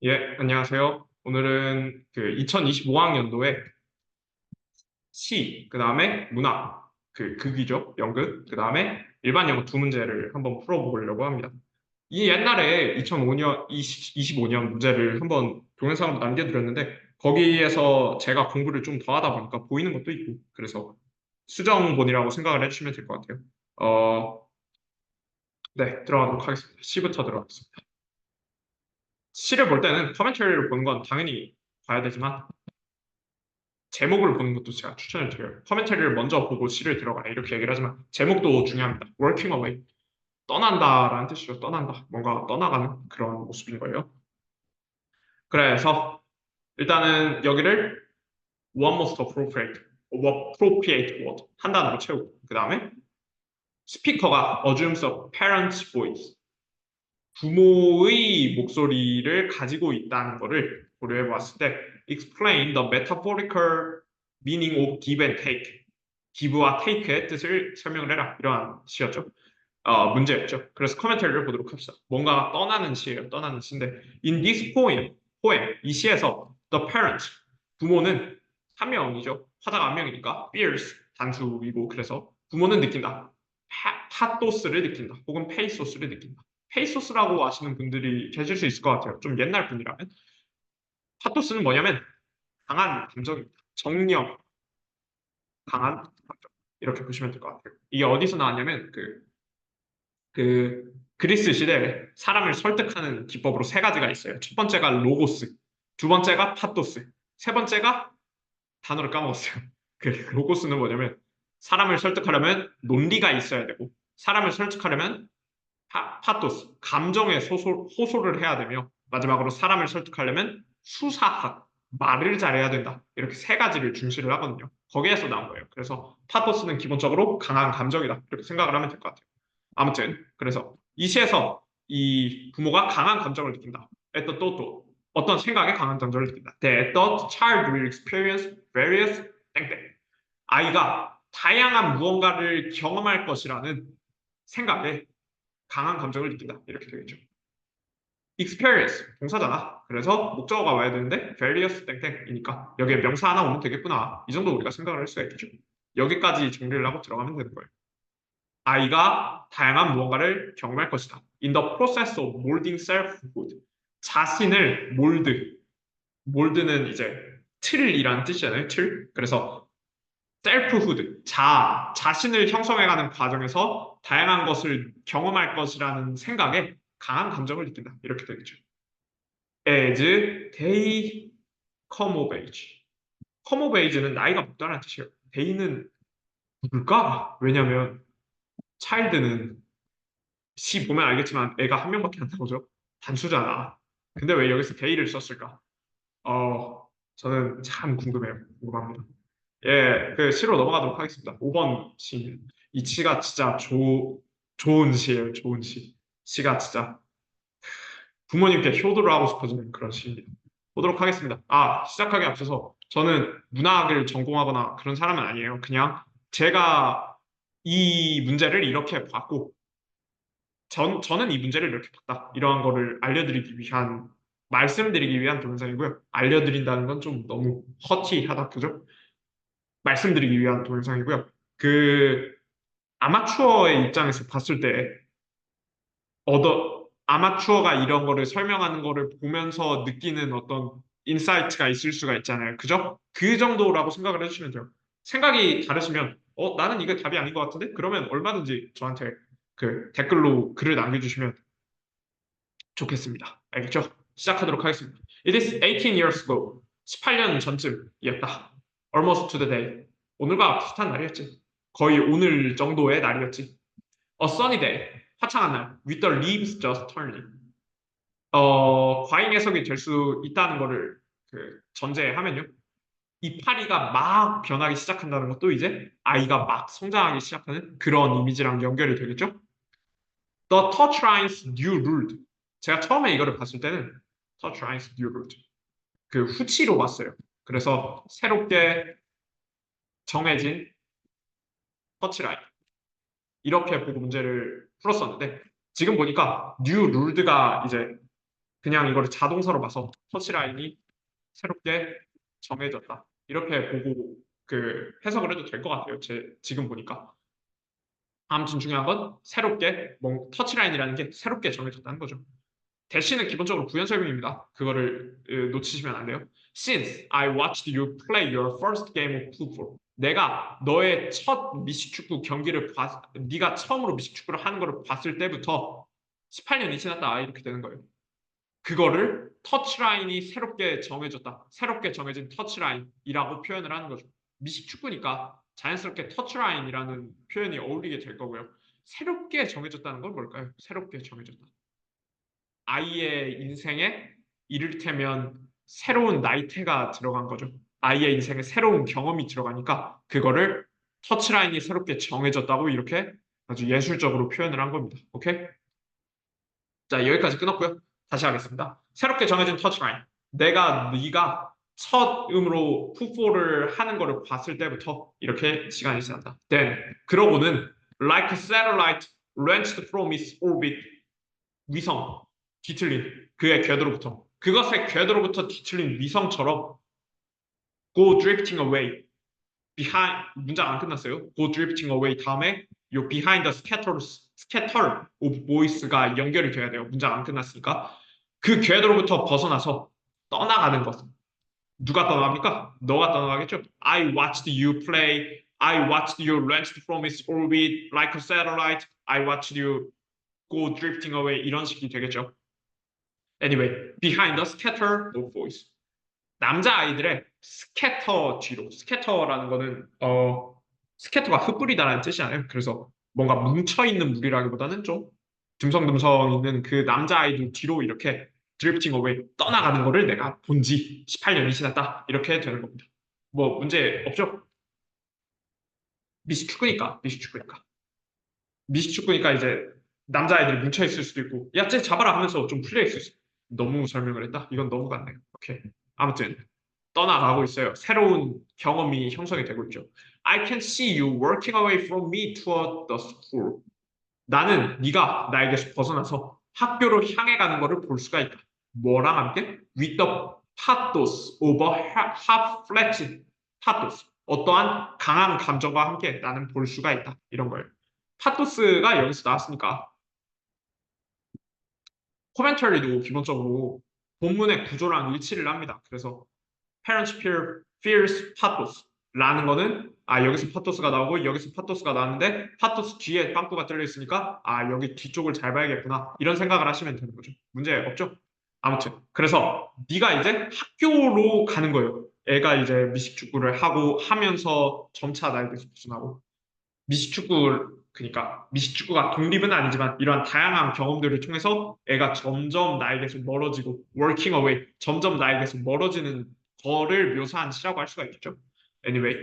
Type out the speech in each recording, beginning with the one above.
예, 안녕하세요. 오늘은 그 2025학년도에 시, 그 다음에 문학, 그 극이죠, 연극, 그 다음에 일반 영어 두 문제를 한번 풀어보려고 합니다. 이 옛날에 2005년, 25년 문제를 한번 동영상으로 남겨드렸는데 거기에서 제가 공부를 좀 더 하다 보니까 보이는 것도 있고 그래서 수정본이라고 생각을 해주시면 될 것 같아요. 네, 들어가도록 하겠습니다. 시부터 들어가겠습니다. 시를 볼 때는 커멘터리를 보는 건 당연히 봐야 되지만 제목을 보는 것도 제가 추천을 드려요. 커멘터리를 먼저 보고 시를 들어가라 이렇게 얘기를 하지만 제목도 중요합니다. working away. 떠난다라는 뜻이죠. 떠난다. 뭔가 떠나가는 그런 모습인 거예요. 그래서 일단은 여기를 one most appropriate word 한 단어로 채우고 그 다음에 스피커가 assumes a parent's voice 부모의 목소리를 가지고 있다는 것을 고려해 보았을 때 explain the metaphorical meaning of give and take give와 take의 뜻을 설명을 해라 이러한 시였죠. 문제였죠. 그래서 커멘터리를 보도록 합시다. 뭔가 떠나는 시예요. 떠나는 시인데 in this poem 이 시에서 the parent 부모는 한 명이죠. 화자가 한 명이니까 fears 단수이고 그래서 부모는 느낀다. 파토스를 느낀다. 혹은 페이소스를 느낀다. 페이소스라고 아시는 분들이 계실 수 있을 것 같아요. 좀 옛날 분이라면. 파토스는 뭐냐면 강한 감정입니다. 정령, 강한 감정. 이렇게 보시면 될 것 같아요. 이게 어디서 나왔냐면 그 그리스 시대에 사람을 설득하는 기법으로 세 가지가 있어요. 첫 번째가 로고스, 두 번째가 파토스, 세 번째가 단어를 까먹었어요. 그 로고스는 뭐냐면 사람을 설득하려면 논리가 있어야 되고 사람을 설득하려면 파토스, 감정에 호소를 해야 되며 마지막으로 사람을 설득하려면 수사학, 말을 잘해야 된다. 이렇게 세 가지를 중시를 하거든요. 거기에서 나온 거예요. 그래서 파토스는 기본적으로 강한 감정이다. 이렇게 생각을 하면 될 것 같아요. 아무튼 그래서 이 시에서 이 부모가 강한 감정을 느낀다. 또 어떤 생각에 강한 감정을 느낀다. The adult child will experience various 땡땡. 아이가 다양한 무언가를 경험할 것이라는 생각에 강한 감정을 느낀다. 이렇게 되겠죠. experience 동사잖아. 그래서 목적어가 와야 되는데 various 땡땡이니까 여기에 명사 하나 오면 되겠구나. 이 정도 우리가 생각을 할 수가 있겠죠. 여기까지 정리를 하고 들어가면 되는 거예요. 아이가 다양한 무언가를 경험할 것이다. In the process of molding selfhood. 자신을 몰드는 이제 틀이라는 뜻이잖아요. 틀. 그래서 selfhood, 자신을 형성해가는 과정에서 다양한 것을 경험할 것이라는 생각에 강한 감정을 느낀다. 이렇게 되겠죠. As they come of age. come of age는 나이가 먹다라는 뜻이에요. they는 누굴까? 왜냐면 child는 시 보면 알겠지만 애가 한 명밖에 안 나오죠. 단수잖아. 근데 왜 여기서 데이를 썼을까? 저는 참 궁금해요. 궁금합니다. 예, 그 시로 넘어가도록 하겠습니다. 5번 시. 이 시가 진짜 좋은 시예요. 좋은 시. 시가 진짜 부모님께 효도를 하고 싶어지는 그런 시입니다. 보도록 하겠습니다. 시작하기 앞서서 저는 문학을 전공하거나 그런 사람은 아니에요. 그냥 제가 이 문제를 이렇게 봤고 저는 이 문제를 이렇게 봤다. 이러한 거를 알려드리기 위한, 말씀드리기 위한 동영상이고요. 알려드린다는 건 좀 너무 허티하다, 그죠? 말씀드리기 위한 동영상이고요. 그, 아마추어의 입장에서 봤을 때, 아마추어가 이런 거를 설명하는 거를 보면서 느끼는 어떤 인사이트가 있을 수가 있잖아요. 그죠? 그 정도라고 생각을 해주시면 돼요. 생각이 다르시면, 나는 이게 답이 아닌 것 같은데? 그러면 얼마든지 저한테 그 댓글로 글을 남겨주시면 좋겠습니다. 알겠죠? 시작하도록 하겠습니다. It is 18 years ago. 18년 전쯤이었다. Almost to the day. 오늘과 비슷한 날이었지. 거의 오늘 정도의 날이었지. A sunny day. 화창한 날. With the leaves just turning. 과잉 해석이 될 수 있다는 거를 전제하면요. 이 파리가 막 변하기 시작한다는 것도 이제 아이가 막 성장하기 시작하는 그런 이미지랑 연결이 되겠죠? The touchlines new ruled. 제가 처음에 이거를 봤을 때는 touchlines new ruled. 그 후치로 봤어요. 그래서 새롭게 정해진 터치라인. 이렇게 보고 문제를 풀었었는데 지금 보니까 new ruled가 이제 그냥 이거를 자동사로 봐서 터치라인이 새롭게 정해졌다. 이렇게 보고 그 해석을 해도 될 것 같아요. 지금 보니까. 아무튼 중요한 건 새롭게 터치라인이라는 게 새롭게 정해졌다는 거죠. 대시는 기본적으로 부연 설명입니다. 그거를 놓치시면 안 돼요. Since I watched you play your first game of football. 내가 너의 첫 미식축구 경기를 네가 처음으로 미식축구를 하는 걸 봤을 때부터 18년이 지났다. 이렇게 되는 거예요. 그거를 터치라인이 새롭게 정해졌다. 새롭게 정해진 터치라인이라고 표현을 하는 거죠. 미식축구니까 자연스럽게 터치라인이라는 표현이 어울리게 될 거고요. 새롭게 정해졌다는 건 뭘까요? 새롭게 정해졌다. 아이의 인생에 이를테면 새로운 나이테가 들어간 거죠. 아이의 인생에 새로운 경험이 들어가니까 그거를 터치라인이 새롭게 정해졌다고 이렇게 아주 예술적으로 표현을 한 겁니다. 오케이? 자, 여기까지 끊었고요. 다시 하겠습니다. 새롭게 정해진 터치라인. 네가 처음으로 풋볼을 하는 거를 봤을 때부터 이렇게 시간이 지난다. Then, 그러고는 like a satellite launched from its orbit 위성, 뒤틀린 그의 궤도로부터 그것의 궤도로부터 뒤틀린 위성처럼 go drifting away behind 문장 안 끝났어요. go drifting away 다음에 요 behind the scatter of voice가 연결이 돼야 돼요. 문장 안 끝났으니까 그 궤도로부터 벗어나서 떠나가는 것. 누가 떠나갑니까? 너가 떠나가겠죠. I watched you play. I watched you launch from its orbit like a satellite. I watched you go drifting away 이런 식이 되겠죠. Anyway, behind the scatter of voice. 남자아이들의 스캐터 뒤로. 스캐터라는 거는 스캐터가 흩뿌리다라는 뜻이잖아요. 그래서 뭔가 뭉쳐있는 물이라기보다는 좀 듬성듬성 있는 그 남자아이들 뒤로 이렇게 드리프팅 어웨이 떠나가는 거를 내가 본 지 18년이 지났다. 이렇게 되는 겁니다. 뭐 문제 없죠? 미식축구니까. 미식축구니까 이제 남자아이들이 뭉쳐있을 수도 있고 야, 쟤 잡아라 하면서 좀 풀려있을 수 있어. 너무 설명을 했다? 이건 너무 같네요. 오케이. 아무튼 떠나가고 있어요. 새로운 경험이 형성이 되고 있죠. I can see you working away from me toward the school. 나는 네가 나에게서 벗어나서 학교로 향해 가는 것을 볼 수가 있다. 뭐랑 함께? With the pathos of a half-fledged pathos. 어떠한 강한 감정과 함께 나는 볼 수가 있다. 이런 거예요. 파토스가 여기서 나왔으니까 코멘터리도 기본적으로 본문의 구조랑 일치를 합니다. 그래서 parents fears pathos라는 거는 여기서 파토스가 나오고 여기서 파토스가 나왔는데 파토스 뒤에 빵꾸가 뚫려 있으니까 여기 뒤쪽을 잘 봐야겠구나 이런 생각을 하시면 되는 거죠. 문제 없죠? 아무튼 그래서 네가 이제 학교로 가는 거예요. 애가 이제 미식축구를 하고 하면서 점차 나에게서 벗어나고 미식축구 그러니까 미식축구가 독립은 아니지만 이러한 다양한 경험들을 통해서 애가 점점 나에게서 멀어지고 working away 점점 나에게서 멀어지는 거를 묘사한 시라고 할 수가 있겠죠. Anyway,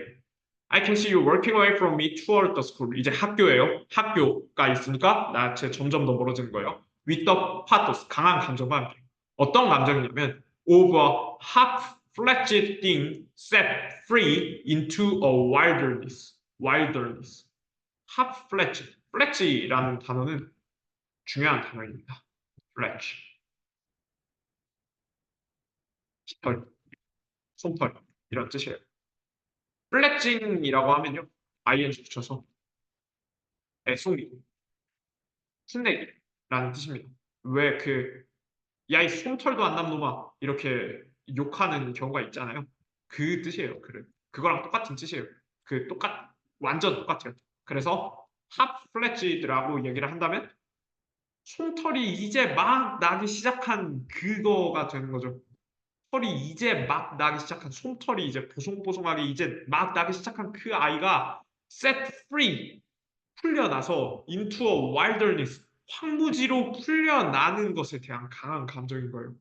I can see you working away from me toward the school. 이제 학교예요. 학교가 있으니까 나한테 점점 더 멀어지는 거예요. With the pathos, 강한 감정과 함께. 어떤 감정이냐면 of a half-fledged thing set free into a wilderness. wilderness. half-fledged. fledge라는 단어는 중요한 단어입니다. fledge. 깃털, 솜털 이런 뜻이에요. 플렉징이라고 하면요. ing 붙여서 애송이, 풋내기라는 뜻입니다. 왜 야, 이 솜털도 안 남놈아 이렇게 욕하는 경우가 있잖아요. 그 뜻이에요. 그거랑 똑같은 뜻이에요. 완전 똑같아요. 그래서 핫플래치드라고 얘기를 한다면 솜털이 이제 막 나기 시작한 그거가 되는 거죠. 털이 이제 막 나기 시작한 솜털이 이제 보송보송하게 이제 막 나기 시작한 그 아이가 set free 풀려나서 into a wilderness 황무지로 풀려나는 것에 대한 강한 감정인 거예요.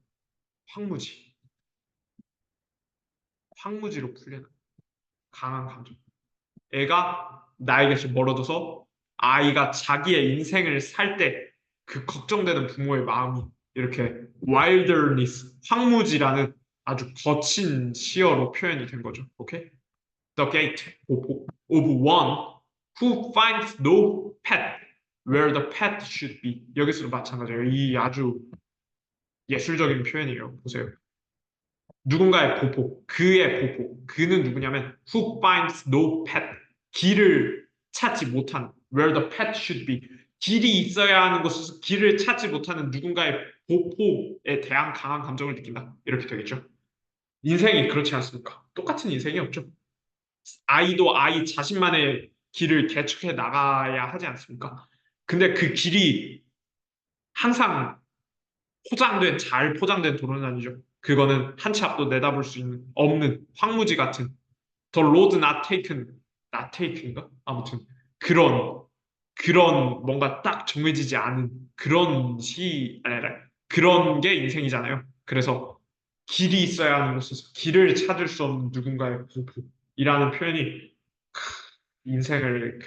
황무지로 풀려나 강한 감정. 애가 나에게서 멀어져서 아이가 자기의 인생을 살 때 그 걱정되는 부모의 마음이 이렇게 wilderness 황무지라는 아주 거친 시어로 표현이 된 거죠. 오케이? The gate of one who finds no path where the path should be. 여기서도 마찬가지예요. 이 아주 예술적인 표현이에요. 보세요. 누군가의 보포, 그의 보포. 그는 누구냐면 who finds no path. 길을 찾지 못한 where the path should be. 길이 있어야 하는 곳에서 길을 찾지 못하는 누군가의 보포에 대한 강한 감정을 느낀다. 이렇게 되겠죠. 인생이 그렇지 않습니까? 똑같은 인생이 없죠. 아이도 아이 자신만의 길을 개척해 나가야 하지 않습니까? 근데 그 길이 항상 잘 포장된 도로는 아니죠. 그거는 한 치 앞도 내다볼 수 있는 없는 황무지 같은 The road not taken인가? 아무튼 그런 뭔가 딱 정해지지 않은 그런 아니라 그런 게 인생이잖아요. 그래서 길이 있어야 하는 곳에서 길을 찾을 수 없는 누군가의 공포이라는 표현이 인생을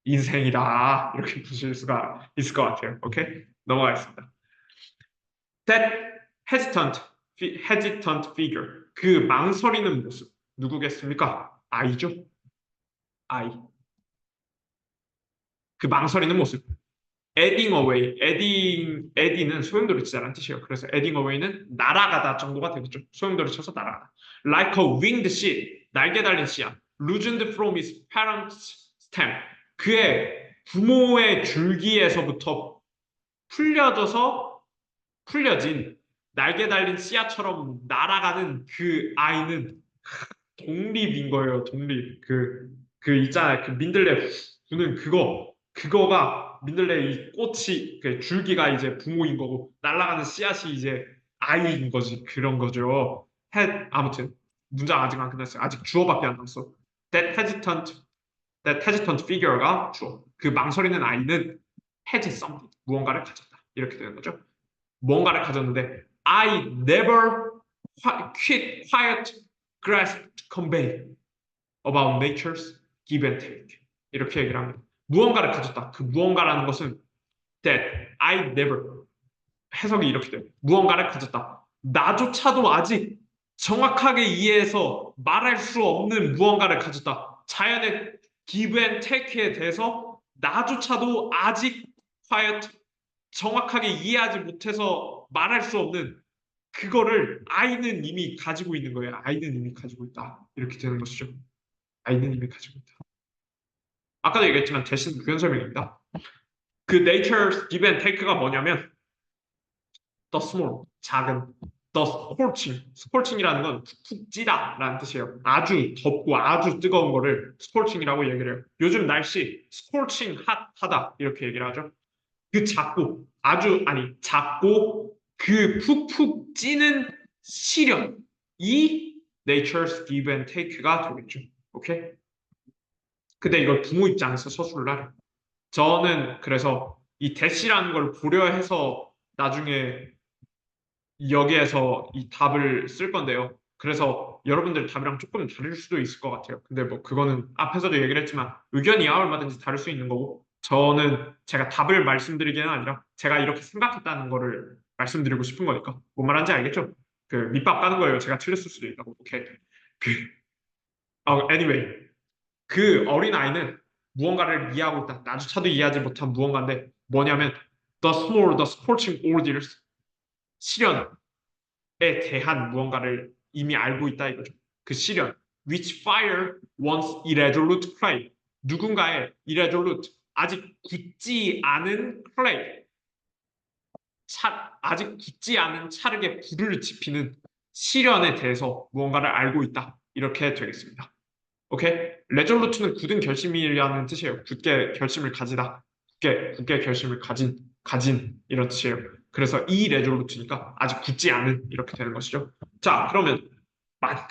인생이다 이렇게 보실 수가 있을 것 같아요. 오케이? 넘어가겠습니다. That hesitant figure. 그 망설이는 모습. 누구겠습니까? 아이죠. 아이. 그 망설이는 모습. adding away. adding는 소용돌이 치자라는 뜻이에요. 그래서 adding away는 날아가다 정도가 되겠죠. 소용돌이 쳐서 날아가다. Like a winged sea. 날개 달린 씨앗. loosened from his parent's stem. 그의 부모의 줄기에서부터 풀려져서 풀려진 날개 달린 씨앗처럼 날아가는 그 아이는 독립인 거예요. 독립. 있잖아요. 그 민들레 부는 그거가 민들레 이 꽃이, 그 줄기가 이제 부모인 거고, 날아가는 씨앗이 이제 아이인 거지. 그런 거죠. 아무튼, 문장 아직 안 끝났어요. 아직 주어밖에 안 남았어. That hesitant, that hesitant figure가 주어. 그 망설이는 아이는 has something. 무언가를 가졌다. 이렇게 되는 거죠. 뭔가를 가졌는데 I never quit quiet grasp to convey about nature's give and take. 이렇게 얘기를 합니다. 무언가를 가졌다. 그 무언가라는 것은 that I never 해석이 이렇게 돼요. 무언가를 가졌다. 나조차도 아직 정확하게 이해해서 말할 수 없는 무언가를 가졌다. 자연의 give and take에 대해서 나조차도 아직 quiet 정확하게 이해하지 못해서 말할 수 없는 그거를 아이는 이미 가지고 있는 거예요. 아이는 이미 가지고 있다. 이렇게 되는 것이죠. 아이는 이미 가지고 있다. 아까도 얘기했지만 대신 부연 설명입니다. 그 nature's give and take가 뭐냐면 the small, 작은 the scorching이라는 건 푹 찌다라는 뜻이에요. 아주 덥고 아주 뜨거운 거를 scorching이라고 얘기를 해요. 요즘 날씨 scorching 핫하다 이렇게 얘기를 하죠. 그 작고 그 푹푹 찌는 시련이 nature's give and take가 되겠죠. 오케이? 근데 이걸 부모 입장에서 서술을 하래. 저는 그래서 이 대시라는 걸 고려해서 나중에 여기에서 이 답을 쓸 건데요. 그래서 여러분들 답이랑 조금 다를 수도 있을 것 같아요. 근데 뭐 그거는 앞에서도 얘기를 했지만 의견이야 얼마든지 다를 수 있는 거고 저는 제가 답을 말씀드리기는 아니라 제가 이렇게 생각했다는 거를 말씀드리고 싶은 거니까 뭔 말인지 알겠죠? 그 밑밥 까는 거예요. 제가 틀렸을 수도 있다고. 오케이. 그, anyway 그 어린 아이는 무언가를 이해하고 있다. 나조차도 이해하지 못한 무언가인데 뭐냐면 the scorching ordeals 시련 에 대한 무언가를 이미 알고 있다 이거죠. 그 시련, which fire once irresolute clay. 누군가의 irresolute, 아직 굳지 않은 clay, 아직 굳지 않은 찰흙에 불을 지피는 시련에 대해서 무언가를 알고 있다. 이렇게 되겠습니다. 오케이? resolute는 굳은 결심이라는 뜻이에요. 굳게 결심을 가지다. 굳게 결심을 가진 이런 뜻이에요. 그래서 이 resolute니까 아직 굳지 않은 이렇게 되는 것이죠. 자, 그러면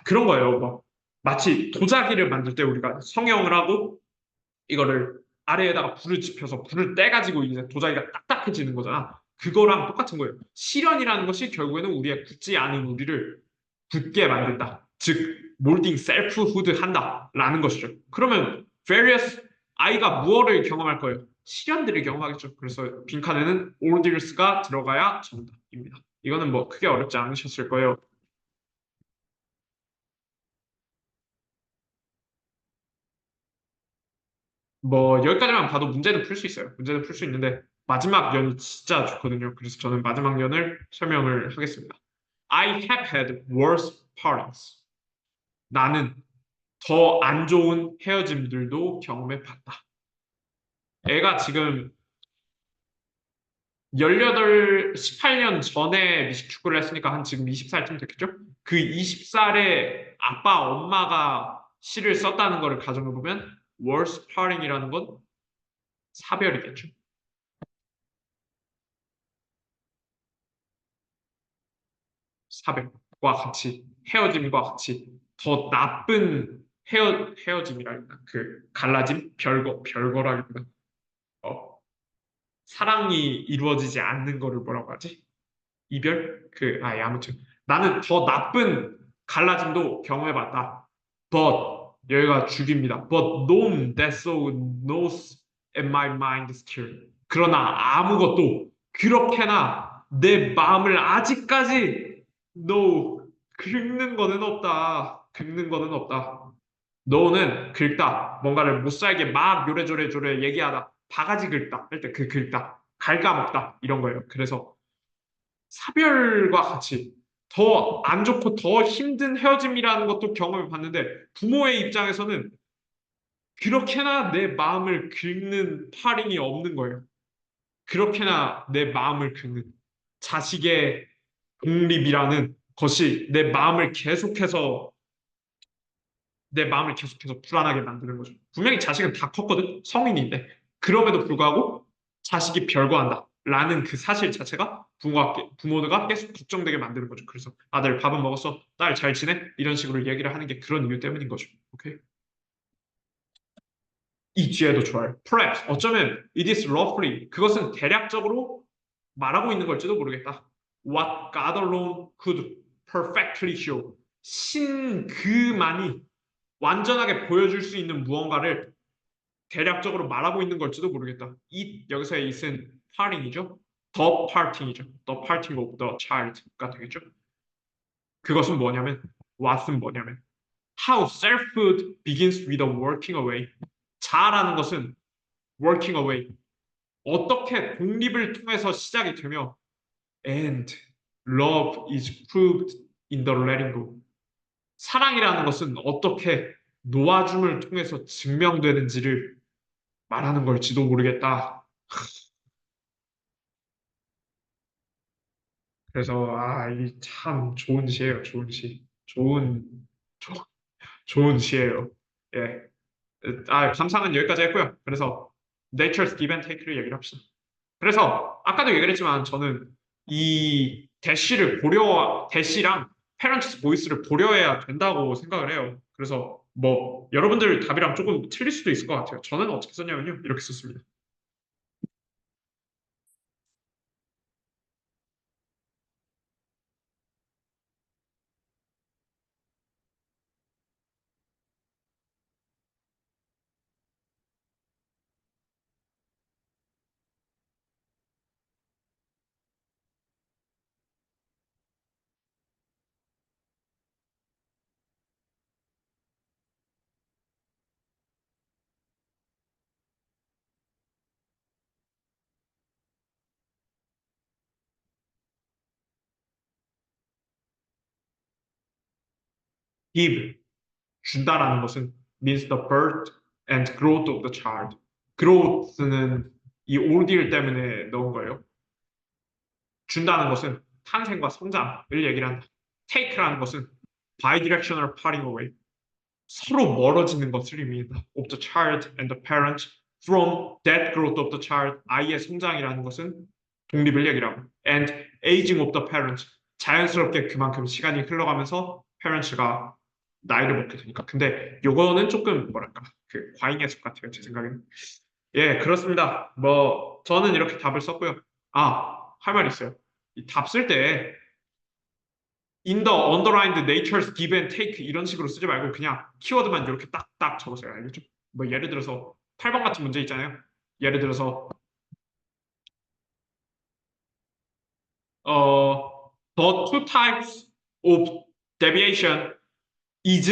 그런 거예요. 뭐 마치 도자기를 만들 때 우리가 성형을 하고 이거를 아래에다가 불을 지펴서 불을 떼가지고 이제 도자기가 딱딱해지는 거잖아. 그거랑 똑같은 거예요. 실현이라는 것이 결국에는 우리의 굳지 않은 우리를 굳게 만든다. 즉, 몰딩 셀프후드 한다라는 것이죠. 그러면 various 아이가 무엇을 경험할 거예요? 실현들을 경험하겠죠. 그래서 빈칸에는 ordeals가 들어가야 정답입니다. 이거는 뭐 크게 어렵지 않으셨을 거예요. 뭐 여기까지만 봐도 문제는 풀 수 있어요. 문제는 풀 수 있는데 마지막 연이 진짜 좋거든요. 그래서 저는 마지막 연을 설명을 하겠습니다. I have had worse partings. 나는 더 안 좋은 헤어짐들도 경험해 봤다. 애가 지금 18년 전에 미식축구를 했으니까 한 지금 20살쯤 됐겠죠? 그 20살에 아빠, 엄마가 시를 썼다는 거를 가정해보면 worst parting이라는 건 사별이겠죠. 사별과 같이 헤어짐과 같이 더 나쁜 헤어짐이랄까 그 갈라짐 별거라기보다 어, 사랑이 이루어지지 않는 거를 뭐라고 하지? 이별? 아무튼 나는 더 나쁜 갈라짐도 경험해봤다. But 여기가 죽입니다. But none that so knows in my mind still. 그러나 아무것도 그렇게나 내 마음을 아직까지 no 긁는 거는 없다. 긁는 거는 없다. 너는 긁다. 뭔가를 못 살게 막 요래조래 얘기하다. 바가지 긁다. 할 때 그 긁다. 갉아먹다. 이런 거예요. 그래서 사별과 같이 더 안 좋고 더 힘든 헤어짐이라는 것도 경험해 봤는데 부모의 입장에서는 그렇게나 내 마음을 긁는 파링이 없는 거예요. 그렇게나 내 마음을 긁는 자식의 독립이라는 것이 내 마음을 계속해서 불안하게 만드는 거죠. 분명히 자식은 다 컸거든. 성인인데. 그럼에도 불구하고 자식이 별거한다. 라는 그 사실 자체가 부모가 계속 걱정되게 만드는 거죠. 그래서 아들 밥은 먹었어? 딸 잘 지내? 이런 식으로 얘기를 하는 게 그런 이유 때문인 거죠. 오케이? 이 뒤에도 좋아요. Perhaps 어쩌면 it is roughly 그것은 대략적으로 말하고 있는 걸지도 모르겠다. What God alone could perfectly show. 신 그만이 완전하게 보여줄 수 있는 무언가를 대략적으로 말하고 있는 걸지도 모르겠다. 여기서의 it은 parting이죠. The parting이죠. The parting of the child가 되겠죠. 그것은 뭐냐면 what은 뭐냐면 how selfhood begins with a working away. 자아라는 것은 working away. 어떻게 독립을 통해서 시작이 되며 and love is proved in the letting go. 사랑이라는 것은 어떻게 놓아줌을 통해서 증명되는지를 말하는 걸지도 모르겠다. 그래서 이게 참 좋은 시예요. 좋은 시. 조- 좋은 시예요. 예. 감상은 여기까지 했고요. 그래서 Nature's Give and Take를 얘기를 합시다. 그래서 아까도 얘기를 했지만 저는 이 대시랑 페런트스 보이스를 고려해야 된다고 생각을 해요. 그래서 뭐 여러분들 답이랑 조금 틀릴 수도 있을 것 같아요. 저는 어떻게 썼냐면요. 이렇게 썼습니다. give 준다라는 것은 means the birth and growth of the child. growth는 이 ordeal 때문에 넣은 거예요. 준다는 것은 탄생과 성장을 얘기를 한다. take라는 것은 bidirectional parting away. 서로 멀어지는 것을 의미한다. of the child and the parent from that growth of the child. 아이의 성장이라는 것은 독립을 얘기를 하고 and aging of the parent. 자연스럽게 그만큼 시간이 흘러가면서 parents가 나이를 먹게 되니까. 근데 요거는 조금 뭐랄까 그 과잉 해석 같아요. 제 생각에는. 예, 그렇습니다. 뭐 저는 이렇게 답을 썼고요. 할 말 있어요. 이 답 쓸 때 in the underlined nature's give and take 이런 식으로 쓰지 말고 그냥 키워드만 이렇게 딱딱 적으세요. 알겠죠? 뭐 예를 들어서 8번 같은 문제 있잖아요. 예를 들어서 the two types of deviation is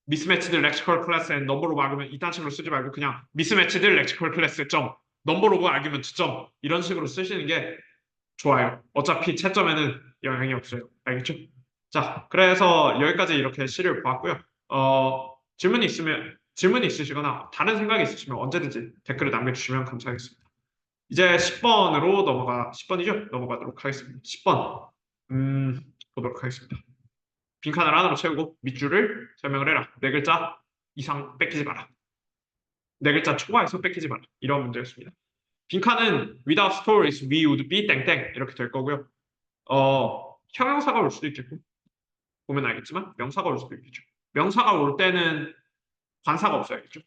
mismatched lexical class and number로 막으면 이딴 식으로 쓰지 말고 그냥 mismatched lexical class 점 넘버 오브 아규먼트 점 이런 식으로 쓰시는 게 좋아요. 어차피 채점에는 영향이 없어요. 알겠죠? 자, 그래서 여기까지 이렇게 시를 보았고요. 질문이 있으시거나 다른 생각이 있으시면 언제든지 댓글을 남겨주시면 감사하겠습니다. 이제 10번이죠? 넘어가도록 하겠습니다. 10번. 보도록 하겠습니다. 빈칸을 하나로 채우고 밑줄을 설명을 해라. 네 글자 이상 뺏기지 마라. 네 글자 초과해서 뺏기지 마라. 이런 문제였습니다. 빈칸은 without stories we would be 땡땡 이렇게 될 거고요. 형용사가 올 수도 있겠고 보면 알겠지만 명사가 올 수도 있겠죠. 명사가 올 때는 관사가 없어야겠죠.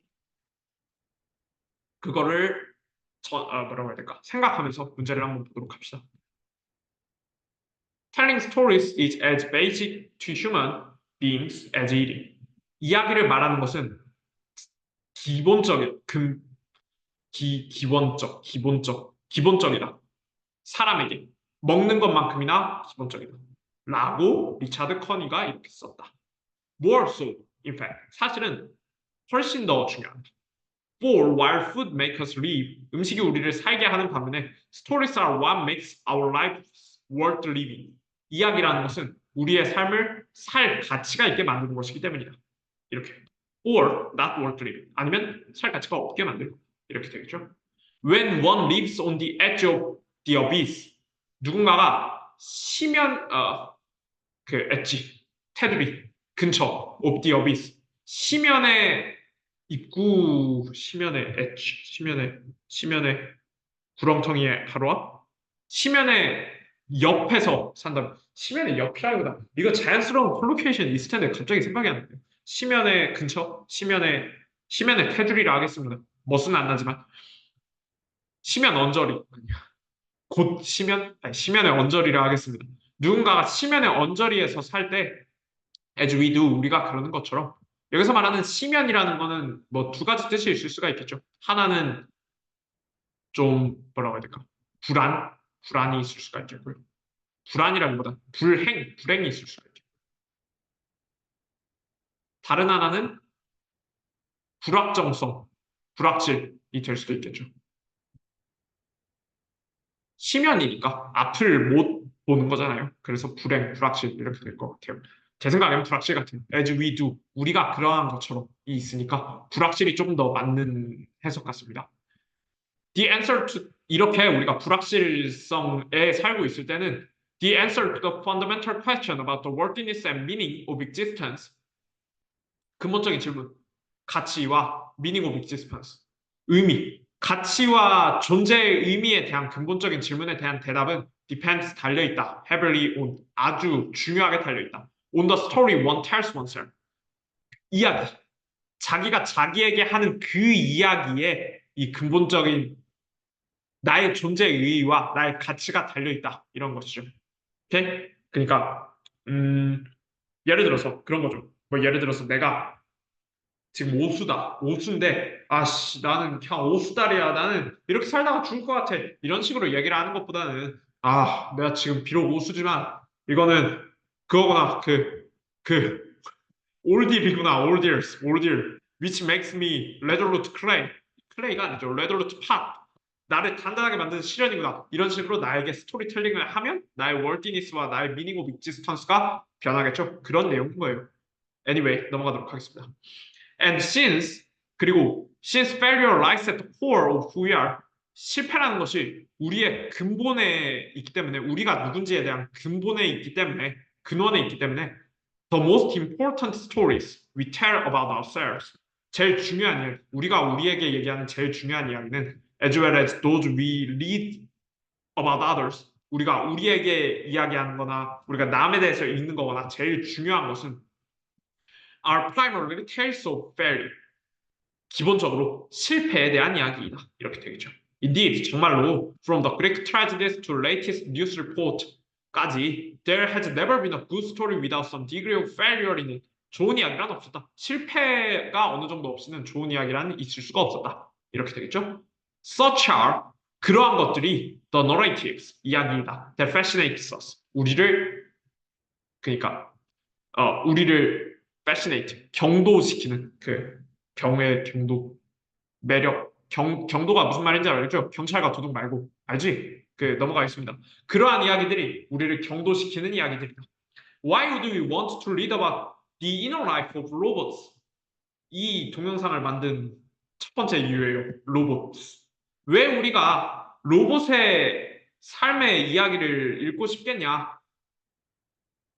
그거를 뭐라고 해야 될까? 생각하면서 문제를 한번 보도록 합시다. Telling stories is as basic to human beings as eating. 이야기를 말하는 것은 기본적이다. 사람에게 먹는 것만큼이나 기본적이다. 라고 리차드 커니가 이렇게 썼다. More so, in fact. 사실은 훨씬 더 중요합니다. For while food makes us live, 음식이 우리를 살게 하는 반면에 stories are what makes our lives worth living. 이야기라는 것은 우리의 삶을 살 가치가 있게 만드는 것이기 때문이다. 이렇게. Or not worth living. 아니면 살 가치가 없게 만들고 이렇게 되겠죠. When one lives on the edge of the abyss, 누군가가 엣지, 테두리, 근처, of the abyss, 심연의 입구, 심연의 엣지, 심연의 구렁텅이에 하루와 심연의 옆에서 산다면 심연의 옆이라기보다 이거 자연스러운 콜로케이션이 있을 텐데 갑자기 생각이 안 나요. 심연의 근처, 심연의 테두리라 하겠습니다. 멋은 안 나지만 심연 언저리 곧 심연의 언저리라 하겠습니다. 누군가가 심연의 언저리에서 살 때 as we do 우리가 그러는 것처럼 여기서 말하는 심연이라는 거는 뭐 두 가지 뜻이 있을 수가 있겠죠. 하나는 좀 뭐라고 해야 될까? 불안이 있을 수가 있겠고요. 불안이라기보다 불행이 있을 수가 있겠고. 다른 하나는 불확실이 될 수도 있겠죠. 심연이니까 앞을 못 보는 거잖아요. 그래서 불확실 이렇게 될 것 같아요. 제 생각에는 불확실 같은 as we do 우리가 그러한 것처럼 있으니까 불확실이 조금 더 맞는 해석 같습니다. The answer to 이렇게 우리가 불확실성에 살고 있을 때는 the answer to the fundamental question about the worthiness and meaning of existence 근본적인 질문 가치와 meaning of existence 가치와 존재의 의미에 대한 근본적인 질문에 대한 대답은 depends 달려있다. heavily on 아주 중요하게 달려있다. on the story one tells oneself 이야기 자기가 자기에게 하는 그 이야기에 이 근본적인 나의 존재의 의의와 나의 가치가 달려있다. 이런 것이죠. 오케이? 그러니까 예를 들어서 그런 거죠. 뭐 예를 들어서 내가 지금 오수인데 아씨 나는 그냥 오수달이야 나는 이렇게 살다가 죽을 것 같아 이런 식으로 얘기를 하는 것보다는 내가 지금 비록 오수지만 이거는 그거구나 그 올딜이구나 올딜 which makes me resolute clay가 아니죠 resolute pot 나를 단단하게 만드는 시련이구나 이런 식으로 나에게 스토리텔링을 하면 나의 worthiness와 나의 meaning of existence가 변하겠죠 그런 내용인 거예요. Anyway 넘어가도록 하겠습니다. And since failure lies at the core of who we are, 실패라는 것이 우리의 근본에 있기 때문에 우리가 누군지에 대한 근본에 있기 때문에 근원에 있기 때문에 the most important stories we tell about ourselves 제일 중요한 이야기 우리가 우리에게 얘기하는 제일 중요한 이야기는 as well as those we read about others 우리가 우리에게 이야기하는 거나 우리가 남에 대해서 읽는 거거나 제일 중요한 것은 are primarily tales of failure. 기본적으로 실패에 대한 이야기이다. 이렇게 되겠죠. Indeed, 정말로 from the Greek tragedies to latest news report까지 there has never been a good story without some degree of failure in it. 좋은 이야기란 없었다. 실패가 어느 정도 없이는 좋은 이야기란 있을 수가 없었다. 이렇게 되겠죠. Such are 그러한 것들이 the narratives 이야기이다. That fascinates us. 그러니까 우리를 fascinate 경도시키는 그 경의 경도 매력 경도가 무슨 말인지 알죠? 경찰과 도둑 말고. 알지? 넘어가겠습니다. 그러한 이야기들이 우리를 경도시키는 이야기들이다. Why would we want to read about the inner life of robots? 이 동영상을 만든 첫 번째 이유예요. 로봇. 왜 우리가 로봇의 삶의 이야기를 읽고 싶겠냐?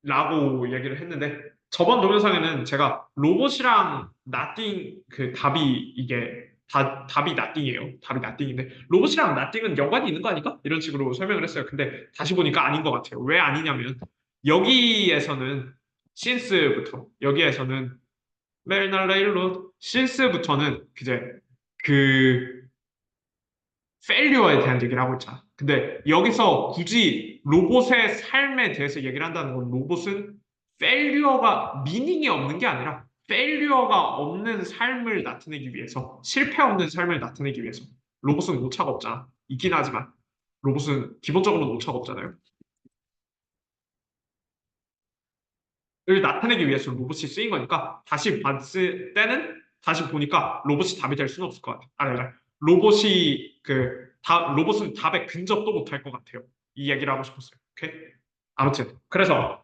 라고 얘기를 했는데 저번 동영상에는 제가 로봇이랑 나띵 답이 이게 답이 나띵이에요. 답이 나띵인데 로봇이랑 나띵은 연관이 있는 거 아닌가? 이런 식으로 설명을 했어요. 근데 다시 보니까 아닌 것 같아요. 왜 아니냐면 여기에서는 신스부터 여기에서는 메르날레일로 신스부터는 이제 그 페일리어에 대한 얘기를 하고 있잖아. 근데 여기서 굳이 로봇의 삶에 대해서 얘기를 한다는 건 로봇은 페일리어가 미닝이 없는 게 아니라 페일리어가 없는 삶을 나타내기 위해서 실패 없는 삶을 나타내기 위해서 로봇은 오차가 없잖아. 있긴 하지만 로봇은 기본적으로 오차가 없잖아요. 을 나타내기 위해서 로봇이 쓰인 거니까 다시 봤을 때는 다시 보니까 로봇이 답이 될 수는 없을 것 같아요. 아니, 로봇은 답에 근접도 못할 것 같아요. 이 얘기를 하고 싶었어요. 오케이? 아무튼 그래서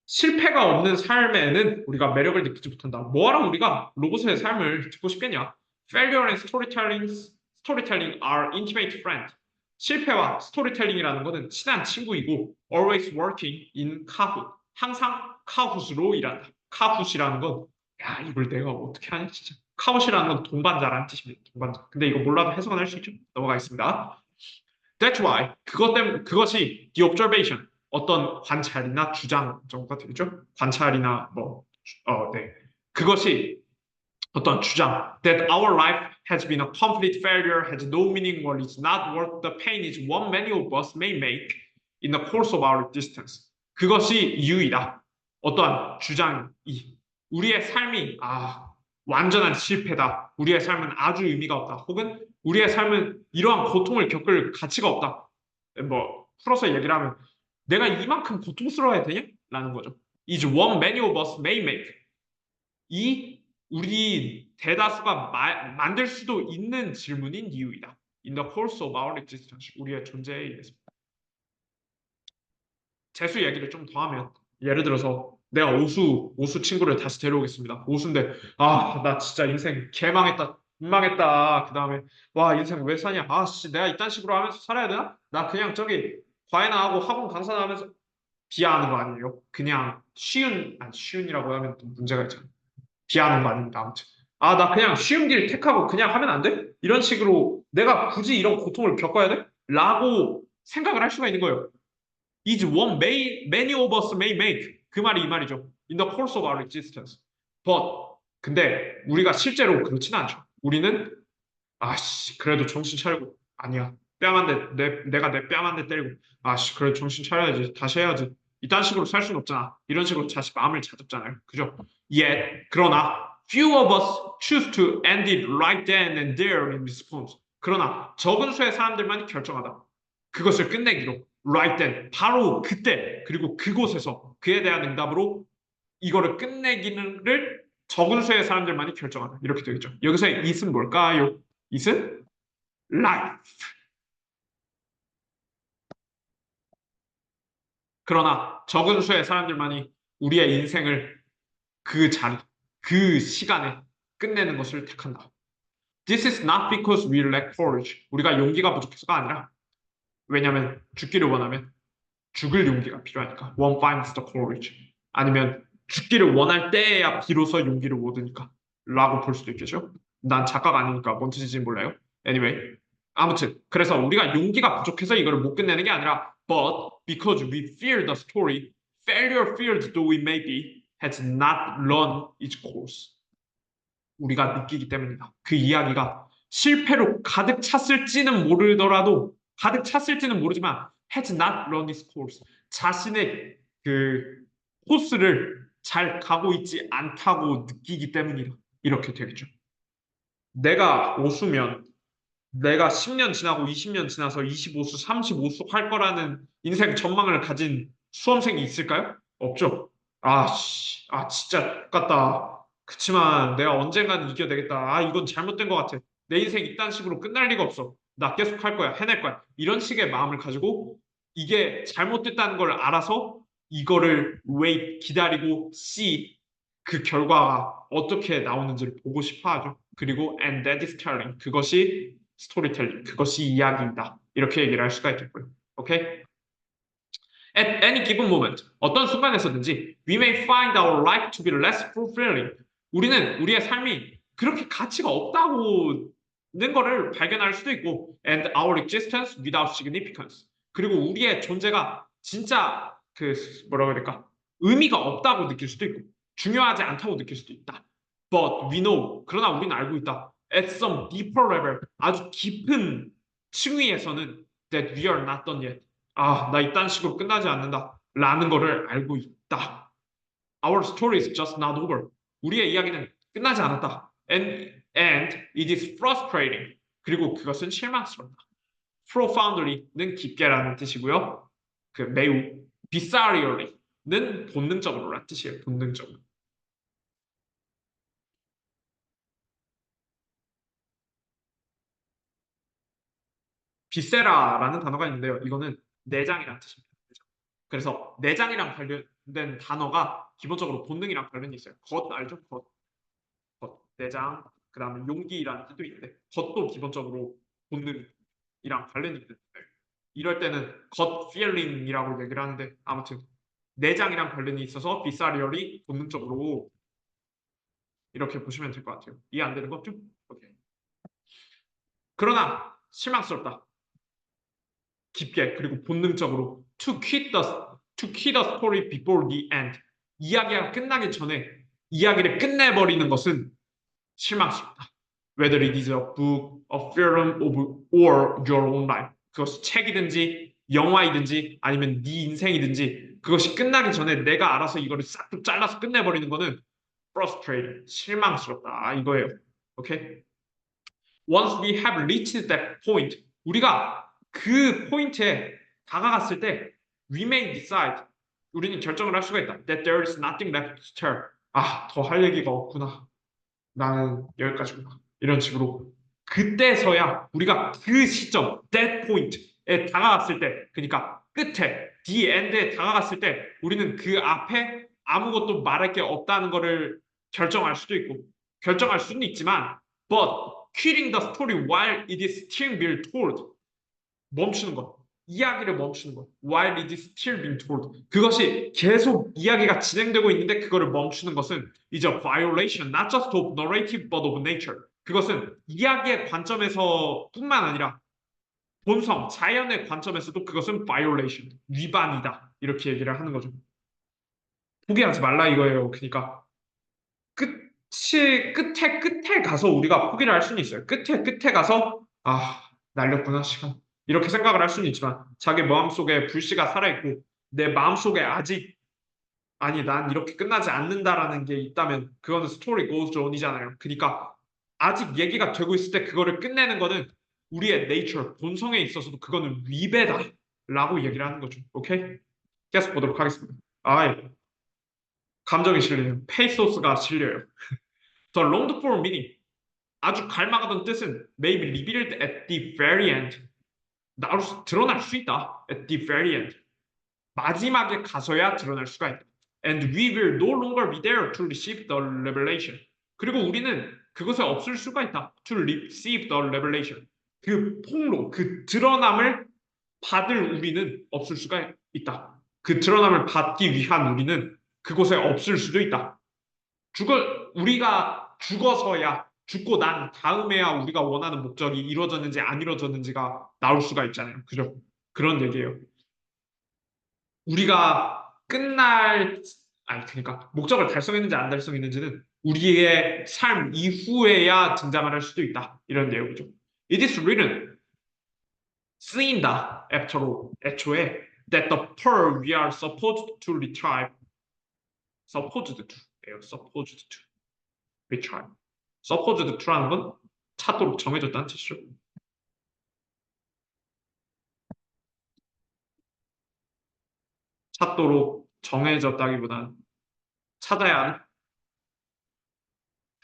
실패가 없는 삶에는 우리가 매력을 느끼지 못한다. 뭐하러 우리가 로봇의 삶을 듣고 싶겠냐? Failure and storytelling are intimate friends. 실패와 스토리텔링이라는 것은 친한 친구이고 always working in Kahoot. 항상 카훗으로 일한다. 카훗이라는 건, 야, 이걸 내가 어떻게 하냐, 진짜. 카훗이라는 건 동반자라는 뜻입니다. 동반자. 근데 이거 몰라도 해석은 할 수 있죠? 넘어가겠습니다. That's why. 그것이 the observation. 어떤 관찰이나 주장 정도가 되죠? 관찰이나 네. 그것이 어떤 주장. That our life has been a complete failure, has no meaning, or is not worth the pain is one many of us may make in the course of our existence. 그것이 이유이다. 어떠한 주장이 우리의 삶이 완전한 실패다. 우리의 삶은 아주 의미가 없다. 혹은 우리의 삶은 이러한 고통을 겪을 가치가 없다. 풀어서 얘기를 하면 내가 이만큼 고통스러워야 되냐? 라는 거죠. Is one many of us may make. 이 우리 대다수가 만들 수도 있는 질문인 이유이다. In the course of our existence. 우리의 존재에 의해서. 재수 얘기를 좀 더 하면 예를 들어서 내가 오수 친구를 다시 데려오겠습니다. 오수인데 나 진짜 인생 개망했다. 망했다. 그 다음에 와 인생 왜 사냐. 씨 내가 이딴 식으로 하면서 살아야 되나? 나 그냥 저기 과외나 하고 학원 강사나 하면서 비하하는 거 아니에요. 그냥 쉬운이라고 하면 또 문제가 있잖아요. 비하하는 거 아닙니다. 아무튼 나 그냥 쉬운 길 택하고 그냥 하면 안 돼? 이런 식으로 내가 굳이 이런 고통을 겪어야 돼? 라고 생각을 할 수가 있는 거예요. is one many of us may make. 그 말이 이 말이죠. In the course of our existence. 근데 우리가 실제로 그렇지는 않죠. 우리는 그래도 정신 차리고 아니야. 내가 내 뺨 한 대 때리고 그래도 정신 차려야지. 다시 해야지. 이딴 식으로 살 수는 없잖아. 이런 식으로 다시 마음을 다잡잖아요. 그죠? 그러나 few of us choose to end it right then and there in response. 그러나 적은 수의 사람들만이 결정하다. 그것을 끝내기로 right then, 바로 그때 그리고 그곳에서 그에 대한 응답으로 이거를 끝내기를 적은 수의 사람들만이 결정하다. 이렇게 되겠죠. 여기서의 it은 뭘까요? it은 life. 그러나 적은 수의 사람들만이 우리의 인생을 그 자리, 그 시간에 끝내는 것을 택한다. This is not because we lack courage. 우리가 용기가 부족해서가 아니라 왜냐하면 죽기를 원하면 죽을 용기가 필요하니까. One finds the courage. 아니면 죽기를 원할 때야 비로소 용기를 얻으니까 라고 볼 수도 있겠죠. 난 작가가 아니니까 뭔 뜻인지 몰라요. Anyway. 아무튼 그래서 우리가 용기가 부족해서 이걸 못 끝내는 게 아니라 but because we fear the story, failure feared though it may be, has not run its course. 우리가 느끼기 때문이다. 그 이야기가 실패로 가득 찼을지는 모르지만 has not run its course. 자신의 그 코스를 잘 가고 있지 않다고 느끼기 때문이다. 이렇게 되겠죠. 내가 오수면 내가 10년 지나고 20년 지나서 25수, 35수 할 거라는 인생 전망을 가진 수험생이 있을까요? 없죠. 진짜 똑같다. 그치만 내가 언젠가는 이겨내겠다. 이건 잘못된 것 같아. 내 인생 이딴 식으로 끝날 리가 없어. 나 계속 할 거야. 해낼 거야. 이런 식의 마음을 가지고 이게 잘못됐다는 걸 알아서 이거를 wait, 기다리고 see 그 결과가 어떻게 나오는지를 보고 싶어 하죠. 그리고 and that is telling. 그것이 스토리텔링. 그것이 이야기이다. 이렇게 얘기를 할 수가 있겠고요. 오케이? At any given moment, 어떤 순간에서든지 we may find our life to be less fulfilling. 우리는 우리의 삶이 그렇게 가치가 없다고는 거를 발견할 수도 있고 and our existence without significance. 그리고 우리의 존재가 진짜 그 뭐라고 해야 될까? 의미가 없다고 느낄 수도 있고 중요하지 않다고 느낄 수도 있다. But we know. 그러나 우리는 알고 있다. At some deeper level, 아주 깊은 층위에서는 that we are not done yet. 아, 나 이딴 식으로 끝나지 않는다. 라는 거를 알고 있다. Our story is just not over. 우리의 이야기는 끝나지 않았다. And it is frustrating. 그리고 그것은 실망스럽다. Profoundly는 깊게라는 뜻이고요. 그 매우 bizarrely는 본능적으로라는 뜻이에요. 본능적으로. 비세라라는 단어가 있는데요. 이거는 내장이라는 뜻입니다. 그래서 내장이랑 관련된 단어가 기본적으로 본능이랑 관련이 있어요. 겉 알죠? 겉, 내장, 그 다음에 용기라는 뜻도 있는데 겉도 기본적으로 본능이랑 관련이 있는데 이럴 때는 겉 feeling이라고 얘기를 하는데 아무튼 내장이랑 관련이 있어서 비사리얼이 본능적으로 이렇게 보시면 될 것 같아요. 이해 안 되는 거죠? 오케이. 그러나 실망스럽다. 깊게 그리고 본능적으로 to quit the story before the end. 이야기가 끝나기 전에 이야기를 끝내버리는 것은 실망스럽다. Whether it is a book, a film, or your own life. 그것이 책이든지 영화이든지 아니면 네 인생이든지 그것이 끝나기 전에 내가 알아서 이거를 싹 잘라서 끝내버리는 거는 frustrated, 실망스럽다 이거예요. 오케이? Once we have reached that point, 우리가 그 포인트에 다가갔을 때 we may decide, 우리는 결정을 할 수가 있다. That there is nothing left to tell. 아, 더 할 얘기가 없구나. 나는 여기까지구나. 이런 식으로. 그때서야 우리가 그 시점, that point에 다가갔을 때, 그러니까 끝에, the end에 다가갔을 때 우리는 그 앞에 아무것도 말할 게 없다는 거를 결정할 수도 있고, 결정할 수는 있지만, but quitting the story while it is still being told. 멈추는 것. 이야기를 멈추는 것. While it is still being told. 그것이 계속 이야기가 진행되고 있는데 그거를 멈추는 것은 is a violation, not just of narrative but of nature. 그것은 이야기의 관점에서 뿐만 아니라 본성, 자연의 관점에서도 그것은 violation, 위반이다. 이렇게 얘기를 하는 거죠. 포기하지 말라 이거예요. 그러니까 끝에 가서 우리가 포기를 할 수는 있어요. 끝에 가서 아 날렸구나 시간 이렇게 생각을 할 수는 있지만 자기 마음속에 불씨가 살아있고 내 마음속에 아직 아니 난 이렇게 끝나지 않는다라는 게 있다면 그거는 스토리 goes on이잖아요. 그러니까 아직 얘기가 되고 있을 때 그거를 끝내는 거는 우리의 네이처 본성에 있어서도 그거는 위배다라고 얘기를 하는 거죠. 오케이? 계속 보도록 하겠습니다. 아 감정이 실리는 페이소스가 실려요. The longed for meaning 아주 갈망하던 뜻은 may be revealed at the very end. 드러날 수 있다. At the very end. 마지막에 가서야 드러날 수가 있다. And we will no longer be there to receive the revelation. 그리고 우리는 그것에 없을 수가 있다. To receive the revelation. 그 폭로, 그 드러남을 받을 우리는 없을 수가 있다. 그 드러남을 받기 위한 우리는 그곳에 없을 수도 있다. 우리가 죽어서야 죽고 난 다음에야 우리가 원하는 목적이 이루어졌는지 안 이루어졌는지가 나올 수가 있잖아요. 그죠? 그런 얘기예요. 우리가 아니, 그러니까 목적을 달성했는지 안 달성했는지는 우리의 삶 이후에야 등장을 할 수도 있다. 이런 내용이죠. It is written, 쓰인다. 애초에 that the pearl we are supposed to retrieve, supposed to retrieve. supposed to라는 건 찾도록 정해졌다는 뜻이죠. 찾도록 정해졌다기보다는 찾아야 하는,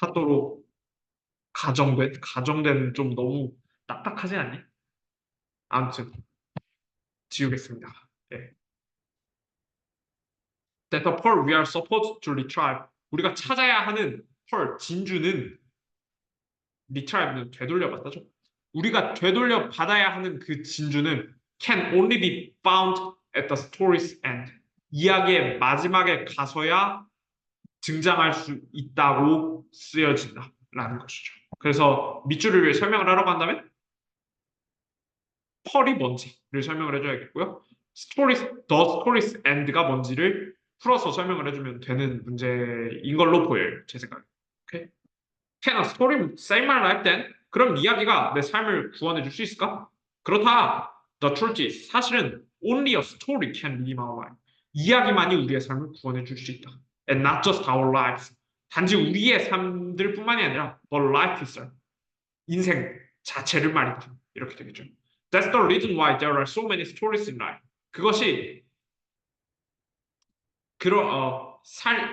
찾도록 가정된 좀 너무 딱딱하지 않니? 아무튼 지우겠습니다. 예. That the pearl we are supposed to retrieve. 우리가 찾아야 하는 pearl, 진주는 retrieve는 되돌려 받다죠. 우리가 되돌려 받아야 하는 그 진주는 can only be found at the story's end. 이야기의 마지막에 가서야 등장할 수 있다고 쓰여진다라는 것이죠. 그래서 밑줄을 위해 설명을 하라고 한다면 펄이 뭔지를 설명을 해줘야겠고요. the story's end가 뭔지를 풀어서 설명을 해주면 되는 문제인 걸로 보여요. 제 생각에. 오케이? Can a story save my life then? 그럼 이야기가 내 삶을 구원해 줄 수 있을까? 그렇다. The truth is, 사실은 only a story can redeem our life. 이야기만이 우리의 삶을 구원해 줄 수 있다. And not just our lives. 단지 우리의 삶들 뿐만이 아니라 but life itself. 인생 자체를 말이다. 이렇게 되겠죠. That's the reason why there are so many stories in life. 그것이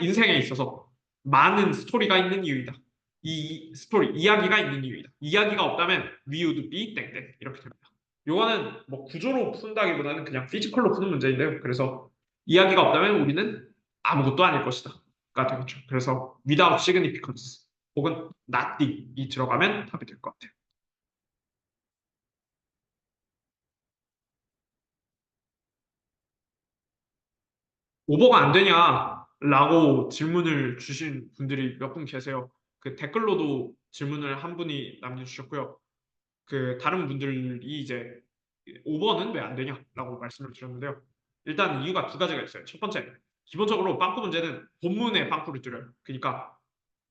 인생에 있어서 많은 스토리가 있는 이유이다. 이야기가 있는 이유이다. 이야기가 없다면 we would be 땡땡 이렇게 됩니다. 요거는 뭐 구조로 푼다기보다는 그냥 피지컬로 푸는 문제인데요. 그래서 이야기가 없다면 우리는 아무것도 아닐 것이다가 되겠죠. 그래서 without significance 혹은 nothing이 들어가면 답이 될 것 같아요. 오버가 안 되냐라고 질문을 주신 분들이 몇 분 계세요. 그 댓글로도 질문을 한 분이 남겨주셨고요. 그 다른 분들이 이제 오버는 왜 안 되냐라고 말씀을 드렸는데요. 일단 이유가 두 가지가 있어요. 첫 번째, 기본적으로 빵꾸 문제는 본문에 빵꾸를 뚫어요. 그러니까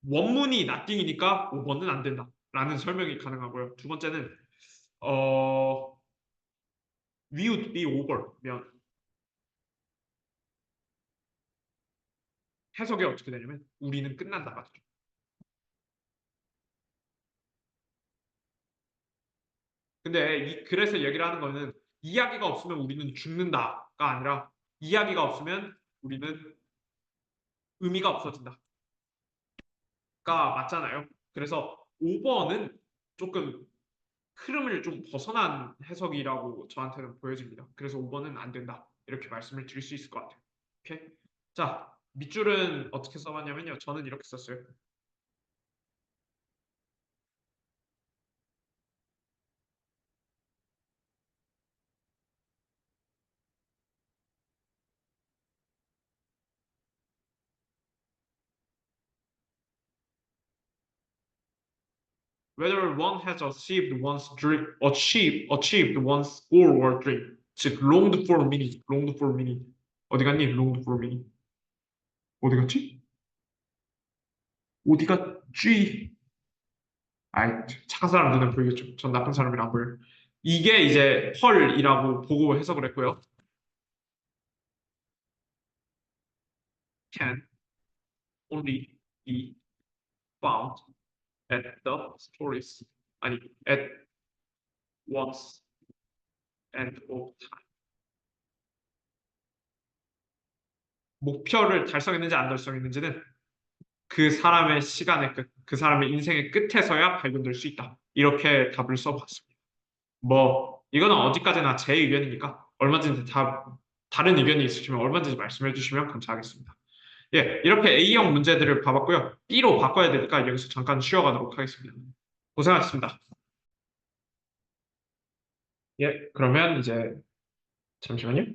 원문이 나띵이니까 오버는 안 된다라는 설명이 가능하고요. 두 번째는 어, we would be over면 해석이 어떻게 되냐면 우리는 끝난다가 되죠. 근데 이 글에서 얘기를 하는 거는 이야기가 없으면 우리는 죽는다가 아니라 이야기가 없으면 우리는 의미가 없어진다가 맞잖아요. 그래서 오버는 조금 흐름을 좀 벗어난 해석이라고 저한테는 보여집니다. 그래서 오버는 안 된다. 이렇게 말씀을 드릴 수 있을 것 같아요. 오케이? 자, 밑줄은 어떻게 써봤냐면요. 저는 이렇게 썼어요. Whether one has achieved one's goal or dream. 즉, longed for meaning. 어디 갔니? longed for meaning. 어디 갔지? 어디 갔지? 아이, 착한 사람 눈에 보이겠죠. 전 나쁜 사람이라 안 보여요. 이게 이제 펄이라고 보고 해석을 했고요. Can only be found at the stories. 아니, at once and of time. 목표를 달성했는지 안 달성했는지는 그 사람의 시간의 끝, 그 사람의 인생의 끝에서야 발견될 수 있다. 이렇게 답을 써봤습니다. 뭐 이거는 어디까지나 제 의견이니까 얼마든지 다른 의견이 있으시면 얼마든지 말씀해 주시면 감사하겠습니다. 예, 이렇게 A형 문제들을 봐봤고요. B로 바꿔야 되니까 여기서 잠깐 쉬어가도록 하겠습니다. 고생하셨습니다. 예, 그러면 이제 잠시만요.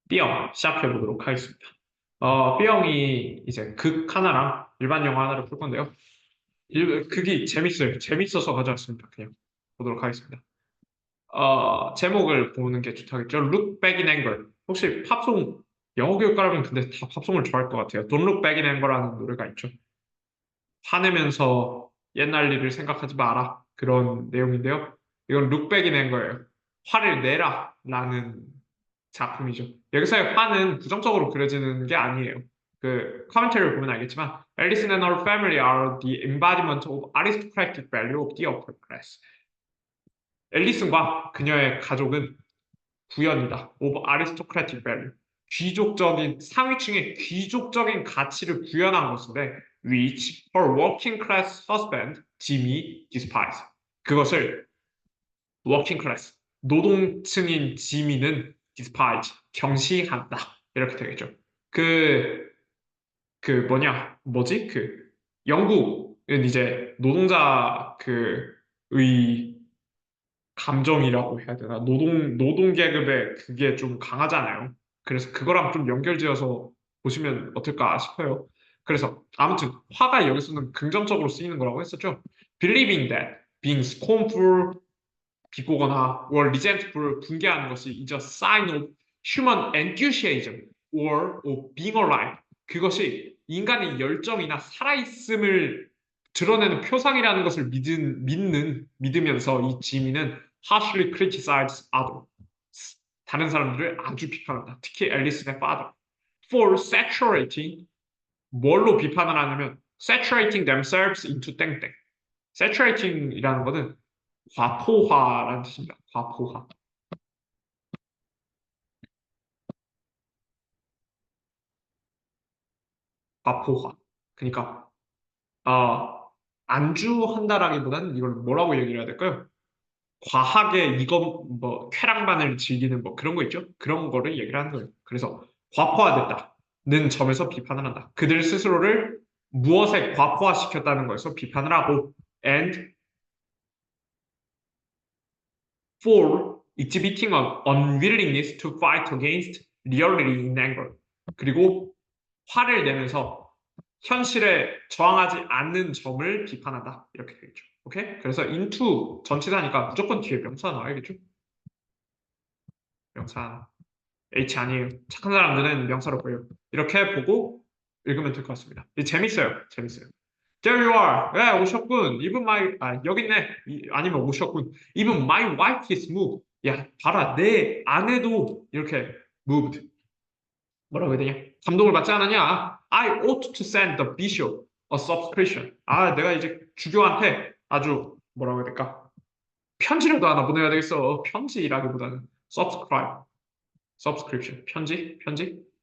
B형 시작해 보도록 하겠습니다. B형이 이제 극 하나랑 일반 영어 하나를 풀 건데요. 극이 재밌어요. 재밌어서 가져왔습니다. 그냥 보도록 하겠습니다. 제목을 보는 게 좋다겠죠. Look Back in Anger. 혹시 팝송 영어 교육가라면 근데 다 팝송을 좋아할 것 같아요. Don't Look Back in Anger라는 노래가 있죠. 화내면서 옛날 일을 생각하지 마라. 그런 내용인데요. 이건 Look Back in Anger예요. 화를 내라 라는 작품이죠. 여기서의 화는 부정적으로 그려지는 게 아니에요. 그 커멘터리를 보면 알겠지만 Alison and her family are the embodiment of aristocratic value of the upper class. 앨리슨과 그녀의 가족은 구현이다. of aristocratic value. 귀족적인 상위층의 귀족적인 가치를 구현한 것인데 which her working class husband Jimmy despised. 그것을 working class 노동층인 지미는 despise 경시한다 이렇게 되겠죠. 그 뭐지? 영국은 이제 노동자 의 감정이라고 해야 되나? 노동 계급의 그게 좀 강하잖아요. 그래서 그거랑 좀 연결지어서 보시면 어떨까 싶어요. 그래서 아무튼 화가 여기서는 긍정적으로 쓰이는 거라고 했었죠. Believing that being scornful 비꼬거나 or resentful 분개하는 것이 is a sign of human enthusiasm or being alive. 그것이 인간의 열정이나 살아있음을 드러내는 표상이라는 것을 믿으면서 이 지미는 harshly criticizes others. 다른 사람들을 아주 비판한다. 특히 앨리슨의 father. For saturating 뭘로 비판을 하냐면 saturating themselves into 땡땡. saturating이라는 것은 과포화라는 뜻입니다. 과포화. 과포화. 그러니까 안주한다라기보다는 이걸 뭐라고 얘기를 해야 될까요? 과하게 이거 뭐 쾌락만을 즐기는 뭐 그런 거 있죠? 그런 거를 얘기를 하는 거예요. 그래서 과포화됐다는 점에서 비판을 한다. 그들 스스로를 무엇에 과포화시켰다는 거에서 비판을 하고 and for exhibiting an unwillingness to fight against reality in anger. 그리고 화를 내면서 현실에 저항하지 않는 점을 비판한다. 이렇게 되겠죠. 오케이? 그래서 into 전치사니까 무조건 뒤에 명사 나와야겠죠? 명사. H 아니에요. 착한 사람들은 명사로 보여요. 이렇게 보고 읽으면 될 것 같습니다. 재밌어요. 재밌어요. There you are. 예, 오셨군. Even 여기 있네. 아니면 오셨군. Even my wife is moved. 야, 봐라. 내 아내도 이렇게 moved. 뭐라고 해야 되냐? 감동을 받지 않았냐? I ought to send the bishop a subscription. 내가 이제 주교한테 아주 뭐라고 해야 될까? 편지라도 하나 보내야 되겠어. 편지라기보다는 subscription. 편지?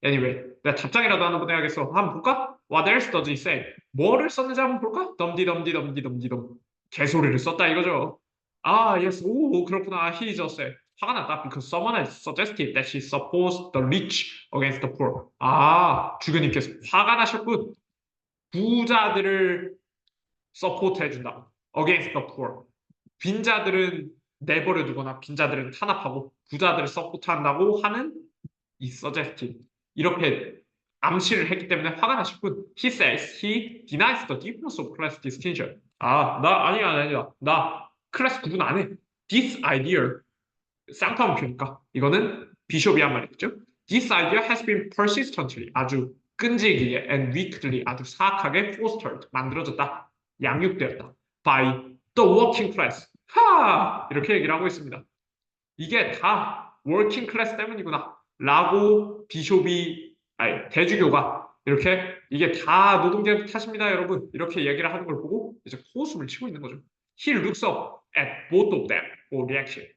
Anyway, 내가 답장이라도 하나 보내야겠어. 한번 볼까? What else does he say? 뭐를 썼는지 한번 볼까? 덤디덤디덤디덤디덤. 개소리를 썼다 이거죠. Yes. 오, 그렇구나. He just said. 화가 났다. Because someone has suggested that she supports the rich against the poor. 주교님께서 화가 나셨군. 부자들을 서포트 해준다. Against the poor. 빈자들은 내버려 두거나 빈자들은 탄압하고 부자들을 서포트한다고 하는 이 suggested. 이렇게 암시를 했기 때문에 화가 나셨군. He says he denies the difference of class distinction. 아니야. 나 클래스 구분 안 해. This idea 쌍따옴표니까 이거는 비숍이 한 말이겠죠. This idea has been persistently 아주 끈질기게 and weakly 아주 사악하게 fostered 만들어졌다. 양육되었다. by the working class. 이렇게 얘기를 하고 있습니다. 이게 다 working class 때문이구나. 라고 대주교가 이렇게 이게 다 노동계급 탓입니다, 여러분. 이렇게 얘기를 하는 걸 보고 이제 코웃음을 치고 있는 거죠. He looks up at both of them for reaction.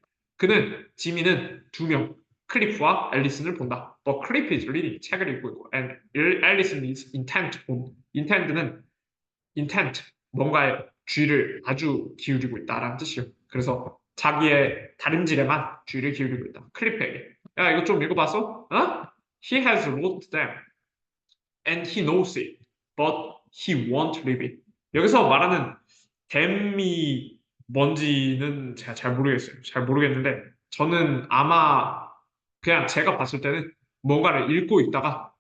지미는 두 명, 클리프와 앨리슨을 본다. But Cliff is reading, 책을 읽고 있고, and Allison is intent on. intent는 intent, 뭔가에 주의를 아주 기울이고 있다라는 뜻이요. 그래서 자기의 다림질에만 주의를 기울이고 있다. 클리프에게. 야, 이거 좀 읽어봤어? He has wrote them, and he knows it, but he won't read it. 여기서 말하는 댐이 뭔지는 제가 잘 모르겠어요. 잘 모르겠는데 저는 아마 그냥 제가 봤을 때는 뭔가를 읽고 있다가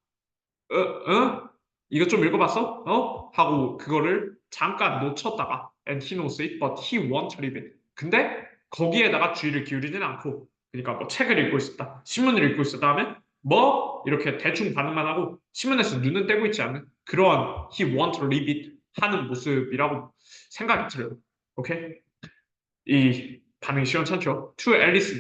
이거 좀 읽어봤어? 하고 그거를 잠깐 놓쳤다가 and he knows it, but he won't read it. 근데 거기에다가 주의를 기울이진 않고 그러니까 뭐 책을 읽고 있었다, 신문을 읽고 있었다 하면 뭐 이렇게 대충 반응만 하고 신문에서 눈은 떼고 있지 않는 그런 he won't read it 하는 모습이라고 생각이 들어요. 오케이? 이 반응이 시원찮죠? To Alice,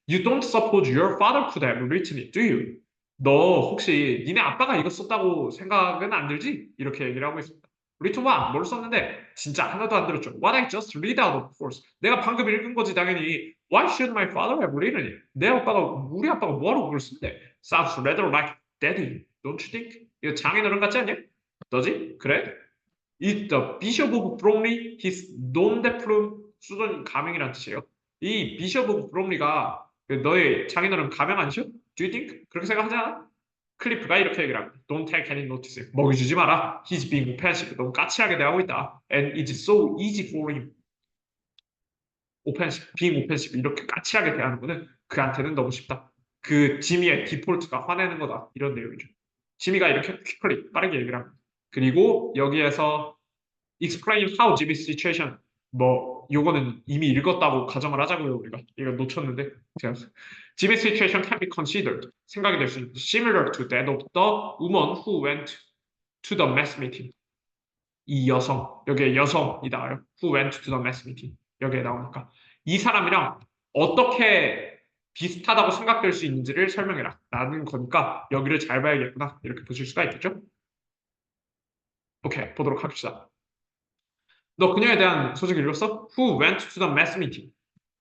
you don't suppose your father could have written it, do you? 너 혹시 니네 아빠가 이거 썼다고 생각은 안 들지? 이렇게 얘기를 하고 있습니다. written what? 뭘 썼는데 진짜 하나도 안 들었죠. What I just read out of course. 내가 방금 읽은 거지 당연히. Why should my father have written it? 우리 아빠가 뭐하러 그걸 쓴대? Sounds rather like daddy, don't you think? 이거 장인어른 같지 않냐? 너지? 그래? is the Bishop of Bromley his non-deployed 수전 가명이라는 뜻이에요. 이 Bishop of Bromley가 너의 장인어른 가명 아니죠? Do you think? 그렇게 생각하지 않아? 클리프가 이렇게 얘기를 합니다. Don't take any notice. 먹이 주지 마라. He's being offensive. 너무 까칠하게 대하고 있다. And it's so easy for him. offensive, being offensive. 이렇게 까칠하게 대하는 거는 그한테는 너무 쉽다. 그 지미의 디폴트가 화내는 거다. 이런 내용이죠. 지미가 이렇게 quickly 빠르게 얘기를 합니다. 그리고 여기에서 explain how Jimmy's situation. 뭐 요거는 이미 읽었다고 가정을 하자고요. 우리가 이거 놓쳤는데 제가 Jimmy's situation can be considered. 생각이 될 수 있는 similar to that of the woman who went to the mass meeting. 이 여성, 여기에 여성이 나와요. Who went to the mass meeting. 여기에 나오니까 이 사람이랑 어떻게 비슷하다고 생각될 수 있는지를 설명해라 라는 거니까 여기를 잘 봐야겠구나 이렇게 보실 수가 있겠죠. 오케이, 보도록 합시다. 너 그녀에 대한 소식 읽었어? Who went to the mass meeting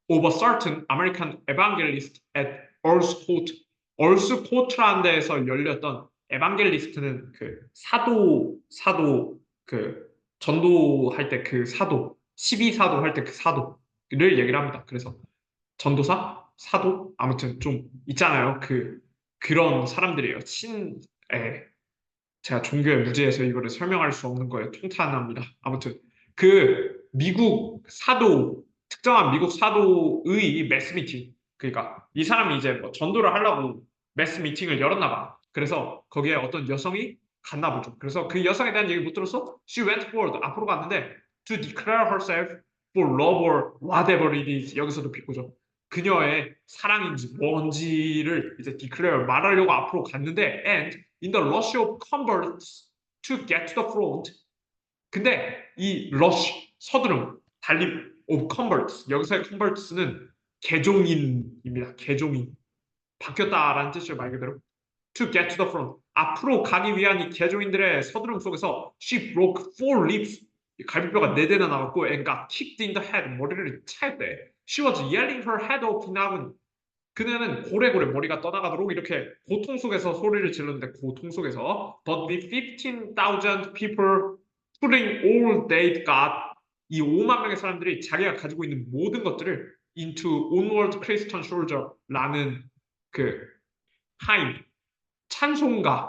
of a certain American evangelist at Earl's Court. Earl's Court라는 데에서 열렸던 에반겔리스트는 그 사도 그 전도할 때 그 사도 12사도 할 때 그 사도를 얘기를 합니다. 그래서 전도사, 사도 아무튼 좀 있잖아요. 그런 사람들이에요. 제가 종교의 무지에서 이거를 설명할 수 없는 거예요. 통탄합니다. 아무튼 미국 사도 특정한 미국 사도의 매스 미팅 그러니까 이 사람이 이제 뭐 전도를 하려고 매스 미팅을 열었나 봐. 그래서 거기에 어떤 여성이 갔나 보죠. 그래서 그 여성에 대한 얘기 못 들었어? She went forward 앞으로 갔는데 to declare herself for love or whatever it is 여기서도 비꼬죠. 그녀의 사랑인지 뭔지를 이제 declare 말하려고 앞으로 갔는데 and in the rush of converts to get to the front 근데 이 rush 서두름 달림 of converts 여기서의 converts는 개종인입니다. 개종인 바뀌었다라는 뜻이죠. 말 그대로 to get to the front 앞으로 가기 위한 이 개종인들의 서두름 속에서 she broke 4 ribs 갈비뼈가 4대나 나왔고 and got kicked in the head 머리를 찰때 she was yelling her head off in agony 그녀는 고래고래 머리가 떠나가도록 이렇게 고통 속에서 소리를 질렀는데 고통 속에서 but with 15,000 people putting all they'd got 이 5만 명의 사람들이 자기가 가지고 있는 모든 것들을 into onward Christian soldier라는 그 하임 찬송가에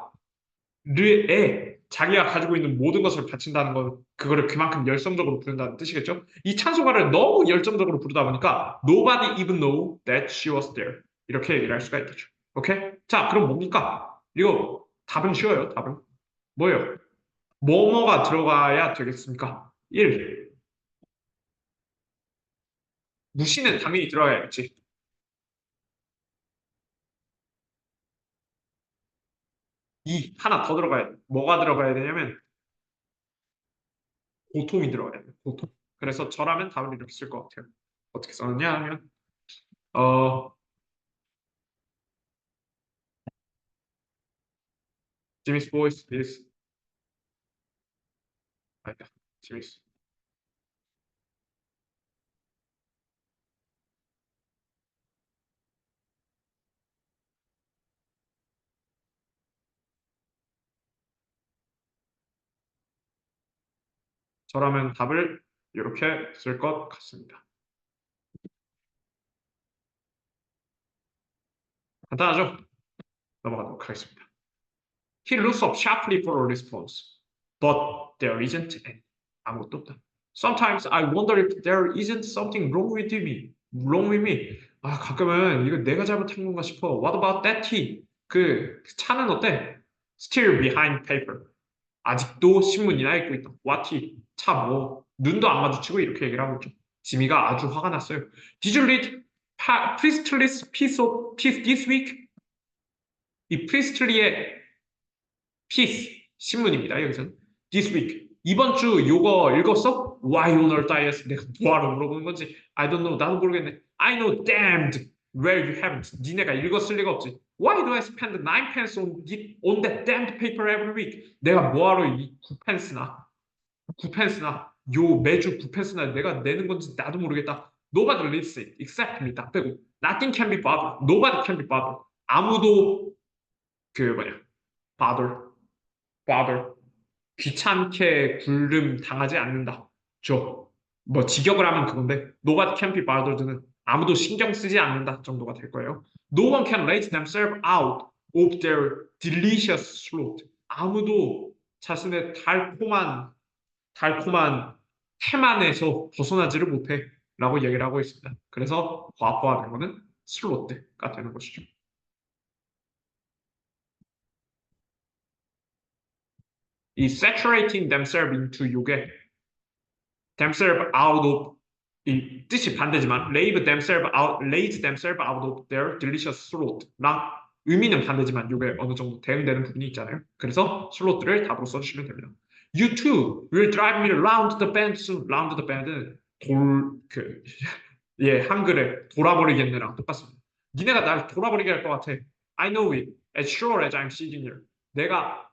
자기가 가지고 있는 모든 것을 바친다는 건 그거를 그만큼 열성적으로 부른다는 뜻이겠죠. 이 찬송가를 너무 열정적으로 부르다 보니까 nobody even know that she was there 이렇게 얘기를 할 수가 있겠죠. 오케이? 자, 그럼 뭡니까? 이거 답은 쉬워요. 답은 뭐예요? 뭐뭐가 들어가야 되겠습니까? 1. 무시는 당연히 들어가야겠지. 2. 하나 더 들어가야 돼. 뭐가 들어가야 되냐면 고통이 들어가야 돼. 고통. 그래서 저라면 답을 이렇게 쓸 것 같아요. 어떻게 썼느냐 하면 어 Jimmy's voice is 아니다. Jimmy's 저라면 답을 이렇게 쓸 것 같습니다. 간단하죠? 넘어가도록 하겠습니다. He looks up sharply for a response, but there isn't any. 아무것도 없다. Sometimes I wonder if there isn't something wrong with me. Wrong with me. 아, 가끔은 이거 내가 잘못한 건가 싶어. What about that tea? 그 차는 어때? Still behind paper. 아직도 신문이나 읽고 있다. What tea? 차 뭐? 눈도 안 마주치고 이렇게 얘기를 하고 있죠. 지미가 아주 화가 났어요. Did you read Priestley's piece this week? 이 프리스틀리의 piece 신문입니다. 여기서는 this week 이번 주 요거 읽었어? Why on earth I asked? 내가 뭐하러 물어보는 건지 I don't know. 나도 모르겠네. I know damned well you haven't. 니네가 읽었을 리가 없지. Why do I spend 9 pence on that damned paper every week? 내가 뭐하러 이 9펜스나 요 매주 9펜스나 내가 내는 건지 나도 모르겠다. Nobody reads it except me. 딱 빼고 Nothing can be bothered. Nobody can be bothered. 아무도 그 뭐냐 bother 귀찮게 굴름 당하지 않는다. 뭐 직역을 하면 그건데 no one can be bothered는 아무도 신경 쓰지 않는다 정도가 될 거예요. No one can let themselves out of their delicious throat. 아무도 자신의 달콤한 태만에서 벗어나지를 못해 라고 얘기를 하고 있습니다. 그래서 과거화된 거는 슬로트가 되는 것이죠. 이 saturating themselves into 요게 themselves out of 이 뜻이 반대지만 raise themselves out of their delicious throat랑 의미는 반대지만 이게 어느 정도 대응되는 부분이 있잖아요. 그래서 슬롯들을 답으로 써주시면 됩니다. You too will drive me round the bend soon. round the bend는 한글에 돌아버리겠네랑 똑같습니다. 니네가 날 돌아버리게 할 것 같아. I know it. As sure as I'm sitting here. 내가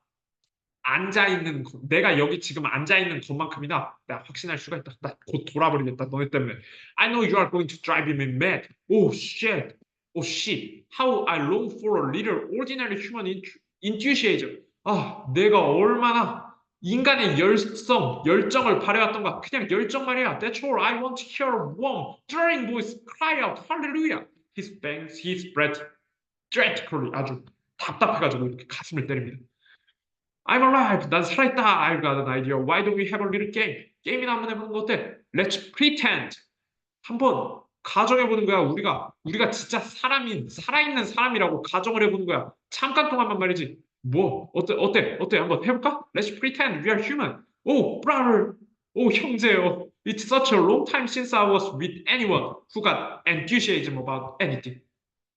여기 지금 앉아있는 것만큼이나 내가 확신할 수가 있다. 나 곧 돌아버리겠다. 너네 때문에. I know you are going to drive me mad. Oh shit. Oh shit. How I long for a little ordinary human enthusiasm. 내가 얼마나 인간의 열정을 발휘했던가. 그냥 열정 말이야. That's all I want to hear a warm, stirring voice cry out, hallelujah. His bangs, his breath, dramatically 아주 답답해가지고 이렇게 가슴을 때립니다. I'm alive. 난 살아있다. I've got an idea. Why don't we have a little game? 게임이나 한번 해보는 거 어때? Let's pretend. 한번 가정해보는 거야. 우리가 진짜 살아있는 사람이라고 가정을 해보는 거야. 잠깐 동안만 말이지. 뭐, 어때? 한번 해볼까? Let's pretend we are human. Oh, brother. Oh, 형제요. It's such a long time since I was with anyone who got enthusiasm about anything.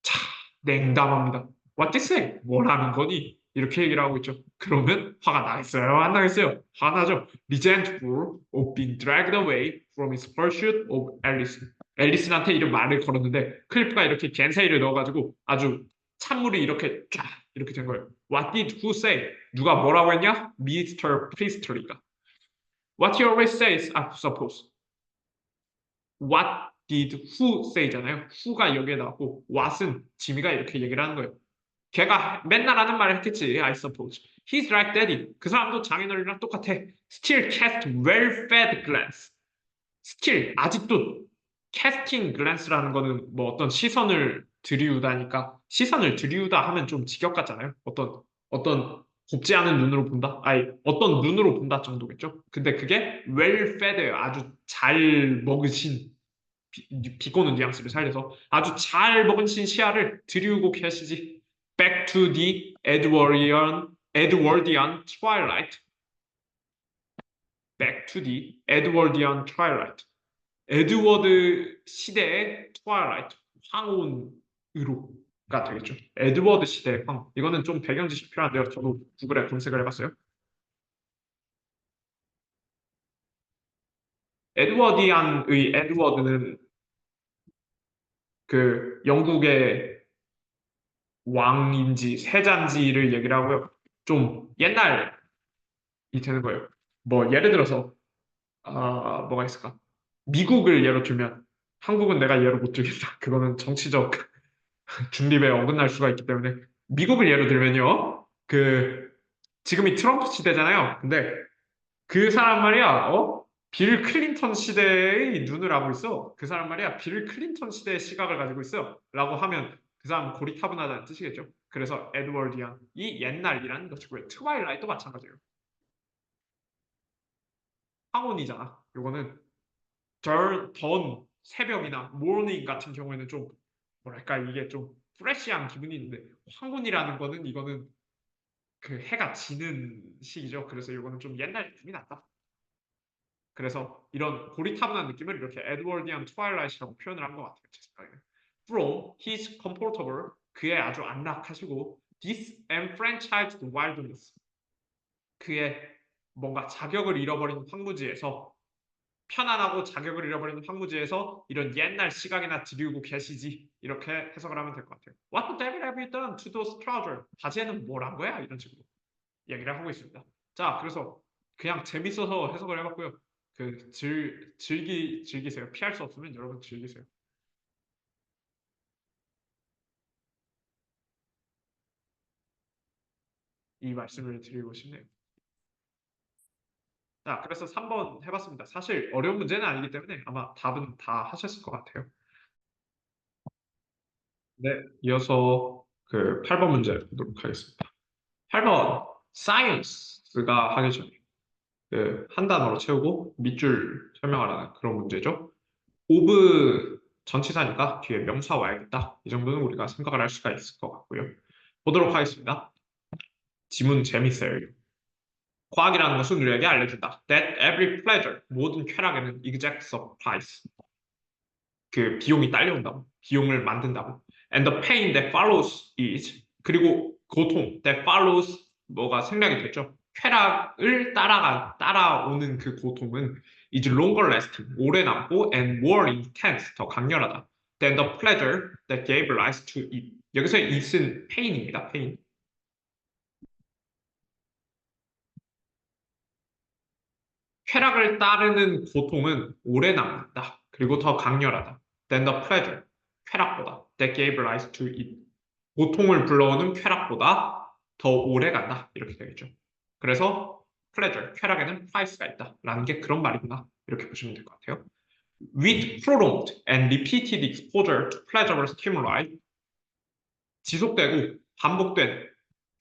차, 냉담합니다. What did you say? 뭐라는 거니? 이렇게 얘기를 하고 있죠. 그러면 화가 나겠어요? 안 나겠어요? 화나죠. Resentful of being dragged away from his pursuit of Alice. 앨리슨한테 이런 말을 걸었는데 클리프가 이렇게 겐세이를 넣어가지고 아주 찬물이 이렇게 쫙 이렇게 된 거예요. What did who say? 누가 뭐라고 했냐? Mr. Priestley가. What he always says, I suppose. What did who say잖아요. who가 여기에 나왔고 what은 지미가 이렇게 얘기를 하는 거예요. 걔가 맨날 하는 말을 했겠지. I suppose. He's like daddy. 그 사람도 장인어른이랑 똑같아. Still cast well-fed glance. Still 아직도 casting glance라는 거는 뭐 어떤 시선을 들이우다니까 시선을 들이우다 하면 좀 직역 같잖아요. 어떤 곱지 않은 눈으로 본다? 아니 어떤 눈으로 본다 정도겠죠. 근데 그게 well-fed예요. 아주 잘 먹으신 비꼬는 뉘앙스를 살려서 아주 잘 먹으신 시야를 들이우고 계시지. Back to the Edwardian twilight. Back to the Edwardian twilight. 에드워드 시대의 twilight, 황혼으로가 되겠죠. 에드워드 시대의 황혼. 이거는 좀 배경 지식 필요한데요. 저도 구글에 검색을 해봤어요. 에드워디안의 에드워드는 그 영국의 왕인지 세자인지를 얘기를 하고요. 좀 옛날이 되는 거예요. 뭐 예를 들어서 뭐가 있을까? 미국을 예로 들면 한국은 내가 예로 못 들겠다. 그거는 정치적 중립에 어긋날 수가 있기 때문에 미국을 예로 들면요. 지금이 트럼프 시대잖아요. 근데 그 사람 말이야, 빌 클린턴 시대의 눈을 하고 있어. 그 사람 말이야, 빌 클린턴 시대의 시각을 가지고 있어. 라고 하면 그 사람 고리타분하다는 뜻이겠죠. 그래서 에드워디안, 이 옛날이라는 것이고요. 트와일라이트도 마찬가지예요. 황혼이잖아. 요거는 던, 새벽이나 모닝 같은 경우에는 좀 뭐랄까 이게 좀 프레시한 기분이 있는데 황혼이라는 거는 이거는 그 해가 지는 시기죠. 그래서 이거는 좀 옛날 느낌이 났다. 그래서 이런 고리타분한 느낌을 이렇게 에드워디안 트와일라이트라고 표현을 한 것 같아요. 제 생각에는. From his comfortable 그의 아주 안락하시고 disenfranchised wilderness 그의 뭔가 자격을 잃어버린 황무지에서 편안하고 자격을 잃어버린 황무지에서 이런 옛날 시각이나 들이우고 계시지 이렇게 해석을 하면 될 것 같아요. What the devil have you done to those trousers? 바지에는 뭘 한 거야? 이런 식으로 얘기를 하고 있습니다. 자, 그래서 그냥 재밌어서 해석을 해봤고요. 즐기세요. 피할 수 없으면 여러분 즐기세요. 이 말씀을 드리고 싶네요. 자, 그래서 3번 해봤습니다. 사실 어려운 문제는 아니기 때문에 아마 답은 다 하셨을 것 같아요. 네, 이어서 그 8번 문제 보도록 하겠습니다. 8번, science가 하기 전에 한 단어로 채우고 밑줄 설명하라는 그런 문제죠. of 전치사니까 뒤에 명사 와야겠다. 이 정도는 우리가 생각을 할 수가 있을 것 같고요. 보도록 하겠습니다. 지문 재밌어요. 과학이라는 것은 우리에게 알려준다. That every pleasure, 모든 쾌락에는 exact supplies, 그 비용이 딸려온다고, 비용을 만든다고. And the pain that follows is, 그리고 고통 that follows, 뭐가 생략이 됐죠. 쾌락을 따라오는 그 고통은 is longer lasting, 오래 남고 and more intense, 더 강렬하다. Than the pleasure that gave rise to it. 여기서 it은 pain입니다. pain. 쾌락을 따르는 고통은 오래 남는다. 그리고 더 강렬하다. Than the pleasure, 쾌락보다. That gave rise to it. 고통을 불러오는 쾌락보다 더 오래 간다. 이렇게 되겠죠. 그래서 pleasure, 쾌락에는 price가 있다. 라는 게 그런 말이구나. 이렇게 보시면 될 것 같아요. With prolonged and repeated exposure to pleasurable stimuli, 지속되고 반복된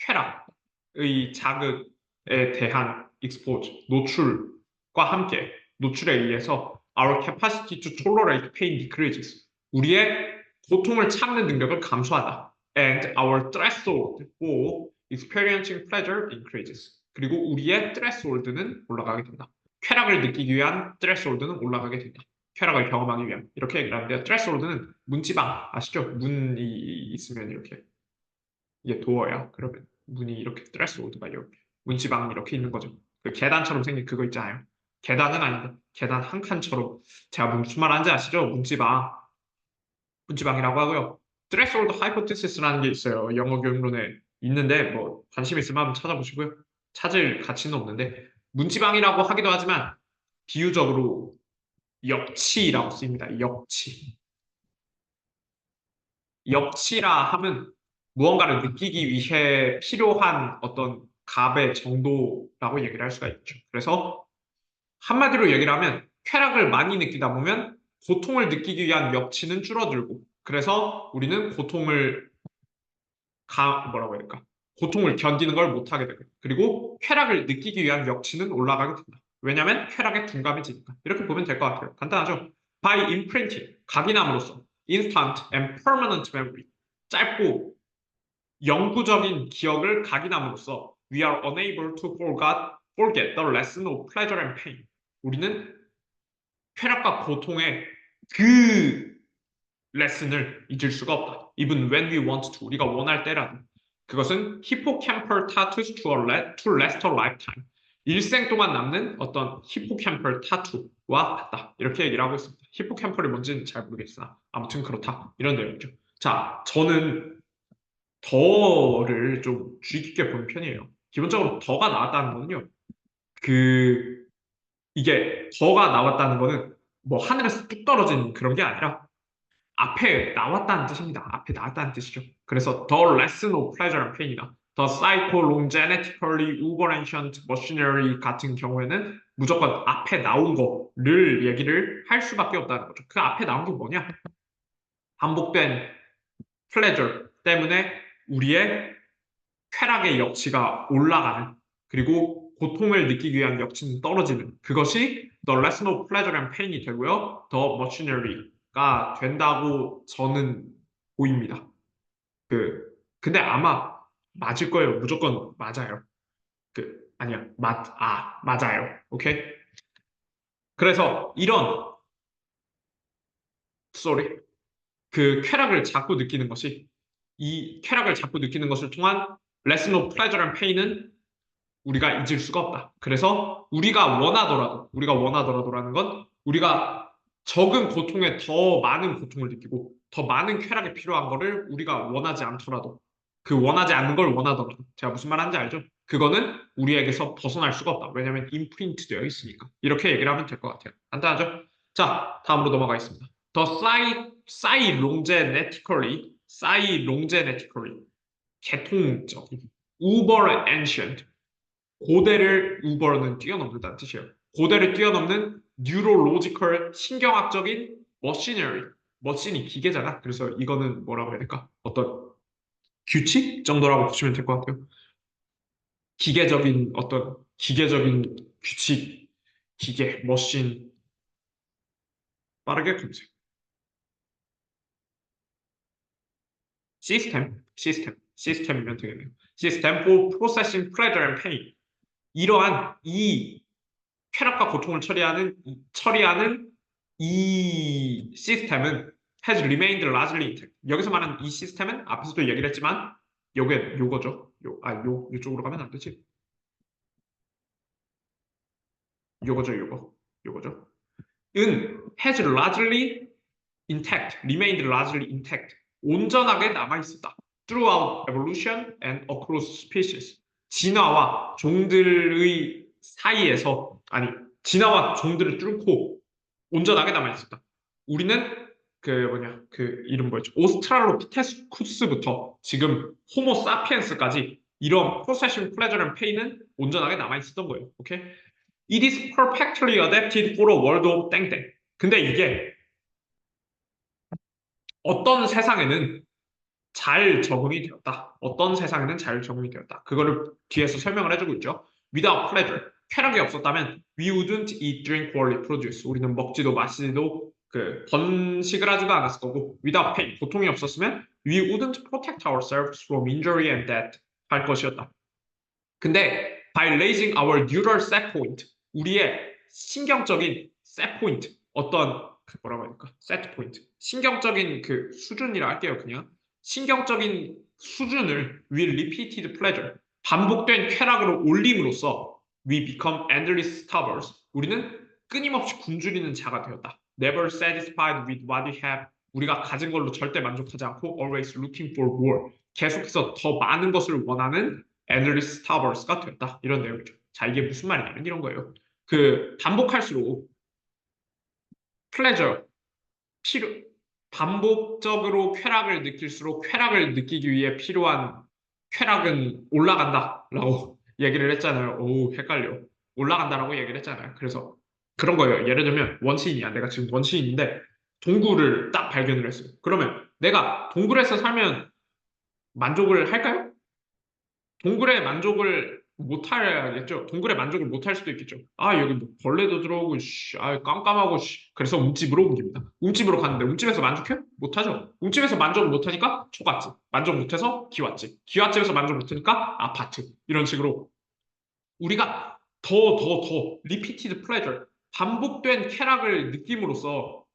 쾌락의 자극에 대한 expose, 노출과 함께 노출에 의해서 our capacity to tolerate pain decreases. 우리의 고통을 참는 능력을 감소한다. And our threshold for experiencing pleasure increases. 그리고 우리의 threshold는 올라가게 된다. 쾌락을 느끼기 위한 threshold는 올라가게 된다. 쾌락을 경험하기 위한 이렇게 얘기를 하는데요. threshold는 문지방 아시죠? 문이 있으면 이렇게 이게 도어야. 그러면 문이 이렇게 threshold가 이렇게 문지방 이렇게 있는 거죠. 그 계단처럼 생긴 그거 있잖아요. 계단은 아닌데 계단 한 칸처럼 제가 무슨 말 하는지 아시죠? 문지방이라고 하고요. threshold hypothesis라는 게 있어요. 영어 교육론에 있는데 뭐 관심 있으면 한번 찾아보시고요. 찾을 가치는 없는데 문지방이라고 하기도 하지만 비유적으로 역치라고 쓰입니다. 역치. 역치라 함은 무언가를 느끼기 위해 필요한 어떤 값의 정도라고 얘기를 할 수가 있죠. 그래서 한마디로 얘기를 하면 쾌락을 많이 느끼다 보면 고통을 느끼기 위한 역치는 줄어들고 그래서 우리는 뭐라고 해야 될까? 고통을 견디는 걸 못하게 되고 그리고 쾌락을 느끼기 위한 역치는 올라가게 된다. 왜냐하면 쾌락에 둔감해지니까. 이렇게 보면 될 것 같아요. 간단하죠? By imprinting, 각인함으로써 instant and permanent memory, 짧고 영구적인 기억을 각인함으로써 we are unable to forget the lesson of pleasure and pain. 우리는 쾌락과 고통의 그 레슨을 잊을 수가 없다. Even when we want to. 우리가 원할 때라도. 그것은 hippocampal tattoos to last a lifetime. 일생 동안 남는 어떤 hippocampal tattoo와 같다. 이렇게 얘기를 하고 있습니다. 히포캠펄이 뭔지는 잘 모르겠으나 아무튼 그렇다. 이런 내용이죠. 자, 저는 더를 좀 주의 깊게 보는 편이에요. 기본적으로 더가 나왔다는 거는요. 그 이게 더가 나왔다는 거는 뭐 하늘에서 뚝 떨어진 그런 게 아니라 앞에 나왔다는 뜻입니다. 앞에 나왔다는 뜻이죠. 그래서 the lesson of pleasure and pain이나 the psycholongenetically uber-ancient machinery 같은 경우에는 무조건 앞에 나온 거를 얘기를 할 수밖에 없다는 거죠. 그 앞에 나온 게 뭐냐? 반복된 pleasure 때문에 우리의 쾌락의 역치가 올라가는 그리고 고통을 느끼기 위한 역치는 떨어지는 그것이 the lesson of pleasure and pain이 되고요. the machinery가 된다고 저는 보입니다. 근데 아마 맞을 거예요. 무조건 맞아요. 아니야. 맞아요. 오케이? 그래서 sorry. 그 쾌락을 자꾸 느끼는 것이 이 쾌락을 자꾸 느끼는 것을 통한 lesson of pleasure and pain은 우리가 잊을 수가 없다. 그래서 우리가 원하더라도라는 건 우리가 적은 고통에 더 많은 고통을 느끼고 더 많은 쾌락이 필요한 거를 우리가 원하지 않더라도 그 원하지 않는 걸 원하더라도 제가 무슨 말 하는지 알죠? 그거는 우리에게서 벗어날 수가 없다. 왜냐하면 임프린트 되어 있으니까. 이렇게 얘기를 하면 될 것 같아요. 간단하죠? 자, 다음으로 넘어가겠습니다. The Psilongenetically, 개통적인, uber ancient, 고대를 우버는 뛰어넘는다는 뜻이에요. 고대를 뛰어넘는 뉴로로지컬 신경학적인 머시너리. 머신이 기계잖아. 그래서 이거는 뭐라고 해야 될까? 어떤 규칙 정도라고 보시면 될 것 같아요. 기계적인 규칙, 기계, 머신, 빠르게 검색. 시스템이면 되겠네요. 시스템 for processing pleasure and pain. 이러한 이 쾌락과 고통을 처리하는 이 시스템은 has remained largely intact. 여기서 말하는 이 시스템은 앞에서도 얘기를 했지만 요거죠. 요쪽으로 가면 안 되지. 요거죠. has largely intact, remained largely intact. 온전하게 남아있었다. throughout evolution and across species. 진화와 종들의 사이에서, 아니, 진화와 종들을 뚫고 온전하게 남아있었다. 우리는 그 이름 뭐였죠? 오스트랄로피테쿠스부터 지금 호모 사피엔스까지 이런 프로세션 플레저럴 앤 페인은 온전하게 남아있었던 거예요. 오케이? It is perfectly adapted for a world of 땡땡. 근데 이게 어떤 세상에는 잘 적응이 되었다. 어떤 세상에는 잘 적응이 되었다. 그거를 뒤에서 설명을 해주고 있죠. Without pleasure, 쾌락이 없었다면 we wouldn't eat, drink, or reproduce. 우리는 먹지도 마시지도 번식을 하지도 않았을 거고 without pain, 고통이 없었으면 we wouldn't protect ourselves from injury and death 할 것이었다. 근데 by raising our neural set point, 우리의 신경적인 set point, 어떤 뭐라고 해야 될까? set point, 신경적인 그 수준이라 할게요, 그냥. 신경적인 수준을 with repeated pleasure, 반복된 쾌락으로 올림으로써 we become endless starvers. 우리는 끊임없이 굶주리는 자가 되었다. Never satisfied with what we have. 우리가 가진 걸로 절대 만족하지 않고 always looking for more. 계속해서 더 많은 것을 원하는 endless starvers가 되었다. 이런 내용이죠. 자, 이게 무슨 말이냐면 이런 거예요. 반복할수록 pleasure, 반복적으로 쾌락을 느낄수록 쾌락을 느끼기 위해 필요한 쾌락은 올라간다라고 얘기를 했잖아요. 오, 헷갈려. 올라간다라고 얘기를 했잖아요. 그래서 그런 거예요. 예를 들면 원시인이야. 내가 지금 원시인인데 동굴을 딱 발견을 했어요. 그러면 내가 동굴에서 살면 만족을 할까요? 동굴의 만족을 못 하겠죠. 동굴의 만족을 못 할 수도 있겠죠. 아, 여기 뭐 벌레도 들어오고, 깜깜하고, 그래서 움집으로 옮깁니다. 움집으로 갔는데, 움집에서 만족해요? 못 하죠. 움집에서 만족 못 하니까 초가집. 만족 못해서 기와집. 기와집에서 만족 못 하니까 아파트. 이런 식으로 우리가 리피티드 플레저, 반복된 쾌락을 느낌으로써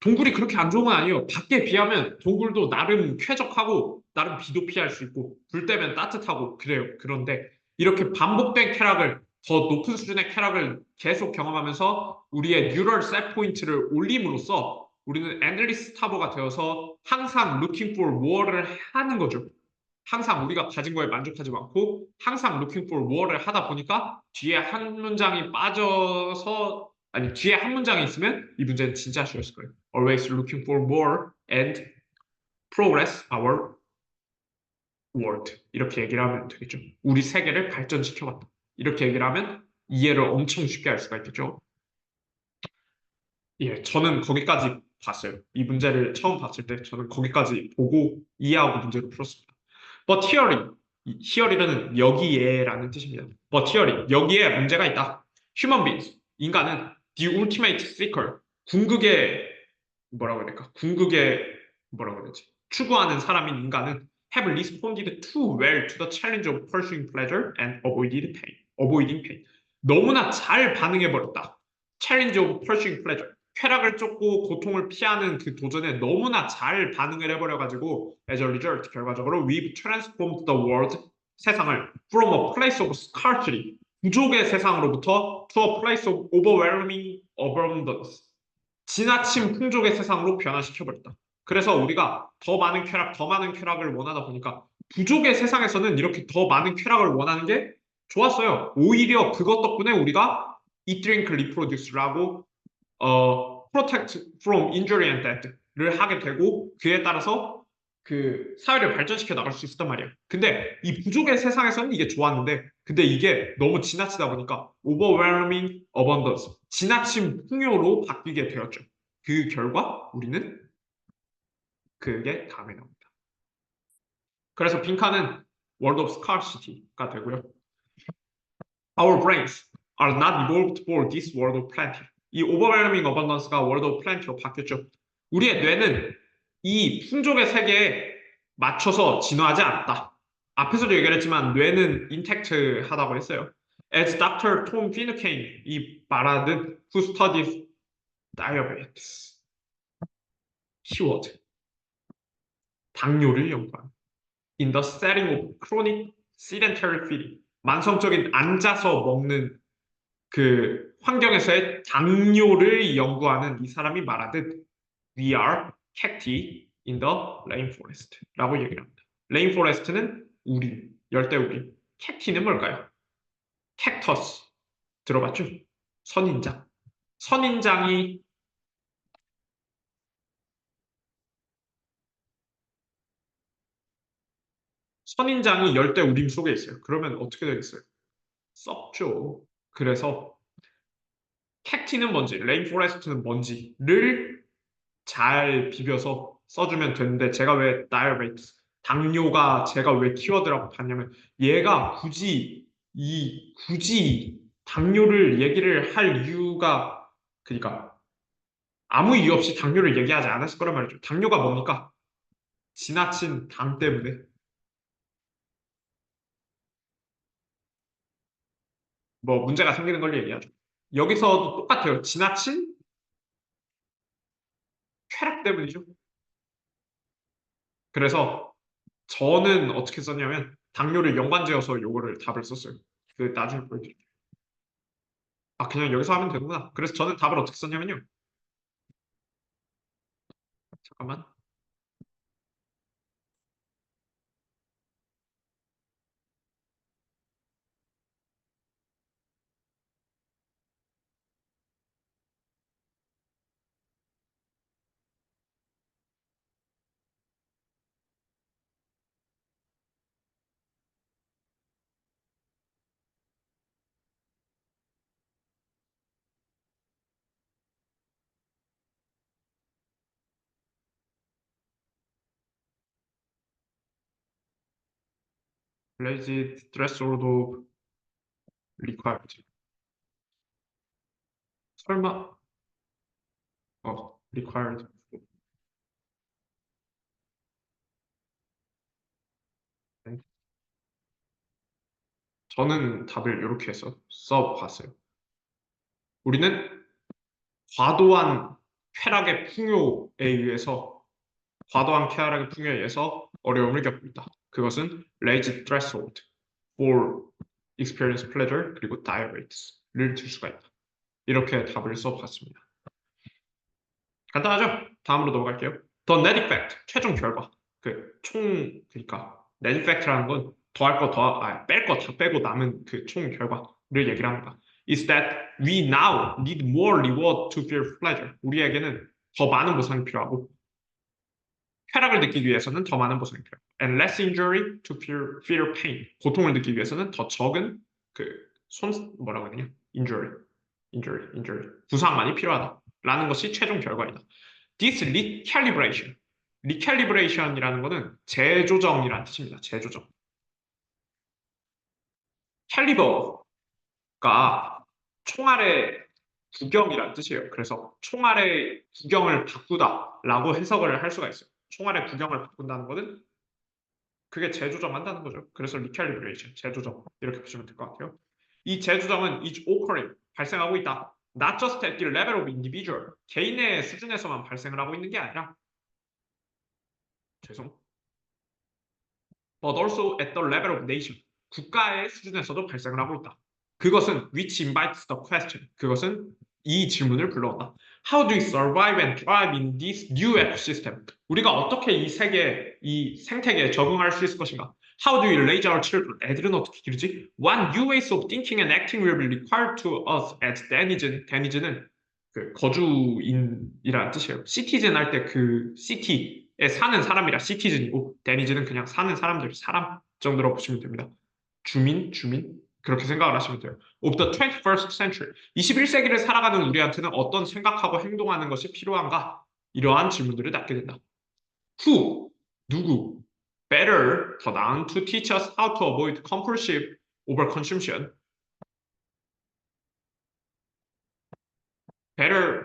동굴이 그렇게 안 좋은 건 아니에요. 밖에 비하면 동굴도 나름 쾌적하고 나름 비도 피할 수 있고 불 때면 따뜻하고 그래요. 그런데 이렇게 반복된 쾌락을, 더 높은 수준의 쾌락을 계속 경험하면서 우리의 뉴럴 셋 포인트를 올림으로써 우리는 엔들리스 스타버가 되어서 항상 looking for more를 하는 거죠. 항상 우리가 가진 거에 만족하지 않고 항상 looking for more를 하다 보니까 뒤에 한 문장이 빠져서, 아니, 뒤에 한 문장이 있으면 이 문제는 진짜 쉬웠을 거예요. Always looking for more and progress our world. 이렇게 얘기를 하면 되겠죠. 우리 세계를 발전시켜봤다. 이렇게 얘기를 하면 이해를 엄청 쉽게 할 수가 있겠죠. 예, 저는 거기까지 봤어요. 이 문제를 처음 봤을 때 저는 거기까지 보고 이해하고 문제를 풀었습니다. But herein, here인은 여기에라는 뜻입니다. But herein, 여기에 문제가 있다. Human beings, 인간은 the ultimate seeker, 궁극의 뭐라고 해야 될까? 궁극의 뭐라고 해야 되지? 추구하는 사람인 인간은 have responded too well to the challenge of pursuing pleasure and avoiding pain. 너무나 잘 반응해버렸다. challenge of pursuing pleasure. 쾌락을 쫓고 고통을 피하는 그 도전에 너무나 잘 반응을 해버려가지고 as a result, 결과적으로 we've transformed the world, 세상을 from a place of scarcity, 부족의 세상으로부터 to a place of overwhelming abundance, 지나친 풍족의 세상으로 변화시켜버렸다. 그래서 우리가 더 많은 쾌락을 원하다 보니까 부족의 세상에서는 이렇게 더 많은 쾌락을 원하는 게 좋았어요. 오히려 그것 덕분에 우리가 eat, drink, reproduce라고 protect from injury and death를 하게 되고 그에 따라서 그 사회를 발전시켜 나갈 수 있었단 말이야. 근데 이 부족의 세상에서는 이게 좋았는데, 근데 이게 너무 지나치다 보니까 overwhelming abundance, 지나친 풍요로 바뀌게 되었죠. 그 결과 우리는 그게 다음에 나옵니다. 그래서 빈칸은 world of scarcity가 되고요. Our brains are not evolved for this world of plenty. 이 overwhelming abundance가 world of plenty로 바뀌었죠. 우리의 뇌는 이 풍족의 세계에 맞춰서 진화하지 않았다. 앞에서도 얘기를 했지만 뇌는 인택트하다고 했어요. As Dr. Tom Finucane 이 말하듯 who studies diabetes 키워드 당뇨를 연구한 in the setting of chronic sedentary feeding 만성적인 앉아서 먹는 그 환경에서의 당뇨를 연구하는 이 사람이 말하듯 We are cacti in the rainforest 라고 얘기를 합니다. rainforest는 우린, 열대우린. cacti는 뭘까요? 캡터스 들어봤죠? 선인장. 선인장이 선인장이 열대우림 속에 있어요. 그러면 어떻게 되겠어요? 썩죠. 그래서 캡티는 뭔지, 레인포레스트는 뭔지를 잘 비벼서 써주면 되는데 제가 왜 다이어베이티스, 당뇨가 제가 왜 키워드라고 봤냐면 얘가 굳이 당뇨를 얘기를 할 이유가 그러니까 아무 이유 없이 당뇨를 얘기하지 않았을 거란 말이죠. 당뇨가 뭡니까? 지나친 당 때문에 뭐 문제가 생기는 걸 얘기하죠. 여기서도 똑같아요. 지나친 쾌락 때문이죠. 그래서 저는 어떻게 썼냐면 당뇨를 연관지어서 요거를 답을 썼어요. 그 나중에 보여드릴게요. 아 그냥 여기서 하면 되는구나. 그래서 저는 답을 어떻게 썼냐면요. 잠깐만. lazy threshold required. 설마 required. 저는 답을 이렇게 해서 써봤어요. 우리는 과도한 쾌락의 풍요에 의해서 어려움을 겪고 있다. 그것은 lazy threshold for experience pleasure 그리고 diabetes를 들 수가 있다. 이렇게 답을 써봤습니다. 간단하죠? 다음으로 넘어갈게요. The net effect, 최종 결과. 그러니까 net effect라는 건 더할 거 뺄 거 다 빼고 남은 그 총 결과를 얘기를 합니다. Is that we now need more reward to feel pleasure. 우리에게는 더 많은 보상이 필요하고 쾌락을 느끼기 위해서는 더 많은 보상이 필요해요. And less injury to feel pain. 고통을 느끼기 위해서는 더 적은 뭐라고 해야 되냐? injury. 부상만이 필요하다라는 것이 최종 결과이다. This recalibration이라는 것은 재조정이라는 뜻입니다. 재조정. 캘리버가 총알의 구경이라는 뜻이에요. 그래서 총알의 구경을 바꾸다라고 해석을 할 수가 있어요. 총알의 구경을 바꾼다는 것은 그게 재조정한다는 거죠. 그래서 recalibration, 재조정 이렇게 보시면 될 것 같아요. 이 재조정은 is occurring, 발생하고 있다. Not just at the level of individual, 개인의 수준에서만 발생을 하고 있는 게 아니라 but also at the level of nation, 국가의 수준에서도 발생을 하고 있다. 그것은 which invites the question, 그것은 이 질문을 불러온다. How do we survive and thrive in this new ecosystem? 우리가 어떻게 이 세계, 이 생태계에 적응할 수 있을 것인가? How do we raise our children? 애들은 어떻게 기르지? What new ways of thinking and acting will be required to us as denizen? denizen은 그 거주인이라는 뜻이에요. citizen 할 때 그 city 사는 사람이라 citizen이고 denies는 그냥 사는 사람들, 사람 정도로 보시면 됩니다. 주민 그렇게 생각을 하시면 돼요. Of the 21st century 21세기를 살아가는 우리한테는 어떤 생각하고 행동하는 것이 필요한가? 이러한 질문들을 낳게 된다. Who 누구 better 더 나은 to teach us how to avoid compulsive overconsumption better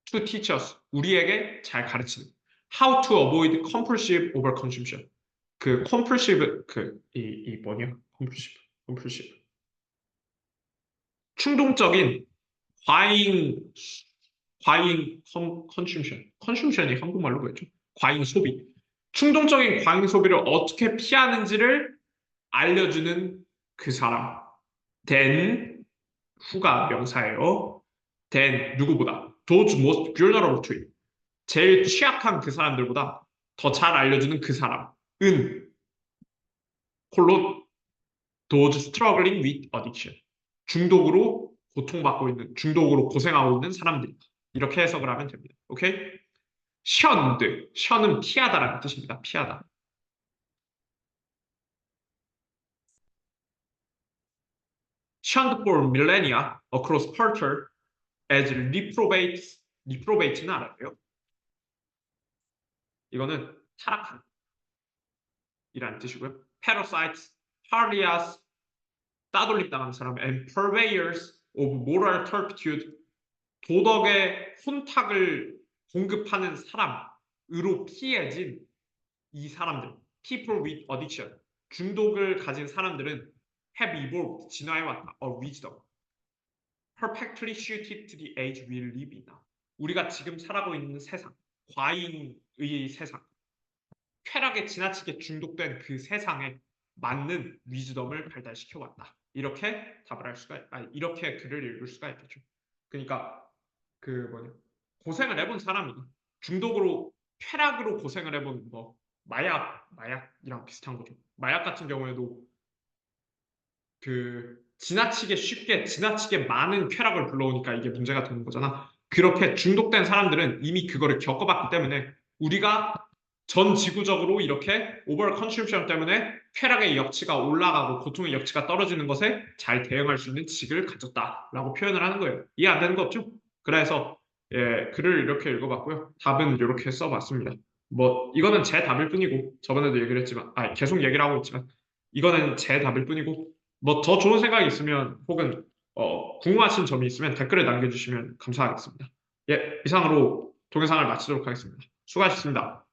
to teach us 우리에게 잘 가르치는 how to avoid compulsive overconsumption 그 compulsive 이 뭐냐 compulsive 충동적인 과잉 consumption이 한국말로 뭐였죠? 과잉 소비 충동적인 과잉 소비를 어떻게 피하는지를 알려주는 그 사람 than 후가 명사예요. than 누구보다 those most vulnerable to it 제일 취약한 그 사람들보다 더 잘 알려주는 그 사람은 콜론 those struggling with addiction 중독으로 고통받고 있는 중독으로 고생하고 있는 사람들 이렇게 해석을 하면 됩니다. 오케이? 션은 피하다라는 뜻입니다. 피하다. shunned for millennia across culture as reprobate는 알아요? 이거는 타락한 이라는 뜻이고요. parasites, pariahs, 따돌림 당한 사람, and purveyors of moral turpitude, 도덕의 혼탁을 공급하는 사람으로 피해진 이 사람들, people with addiction, 중독을 가진 사람들은 have evolved, 진화해왔다, a wisdom, perfectly suited to the age we live in. 우리가 지금 살아가고 있는 세상, 과잉의 세상, 쾌락에 지나치게 중독된 그 세상에 맞는 위즈덤을 발달시켜 왔다. 이렇게 답을 할 수가, 이렇게 글을 읽을 수가 있겠죠. 그러니까 고생을 해본 사람이 중독으로 쾌락으로 고생을 해본 마약이랑 비슷한 거죠. 마약 같은 경우에도 지나치게 쉽게 지나치게 많은 쾌락을 불러오니까 이게 문제가 되는 거잖아. 그렇게 중독된 사람들은 이미 그거를 겪어봤기 때문에 우리가 전 지구적으로 이렇게 오버 컨슈션 때문에 쾌락의 역치가 올라가고 고통의 역치가 떨어지는 것에 잘 대응할 수 있는 지식을 가졌다라고 표현을 하는 거예요. 이해 안 되는 거 없죠? 그래서 글을 이렇게 읽어봤고요. 답은 이렇게 써봤습니다. 이거는 제 답일 뿐이고 저번에도 얘기를 했지만 계속 얘기를 하고 있지만 이거는 제 답일 뿐이고 더 좋은 생각이 있으면 혹은 궁금하신 점이 있으면 댓글을 남겨주시면 감사하겠습니다. 이상으로 동영상을 마치도록 하겠습니다. 수고하셨습니다.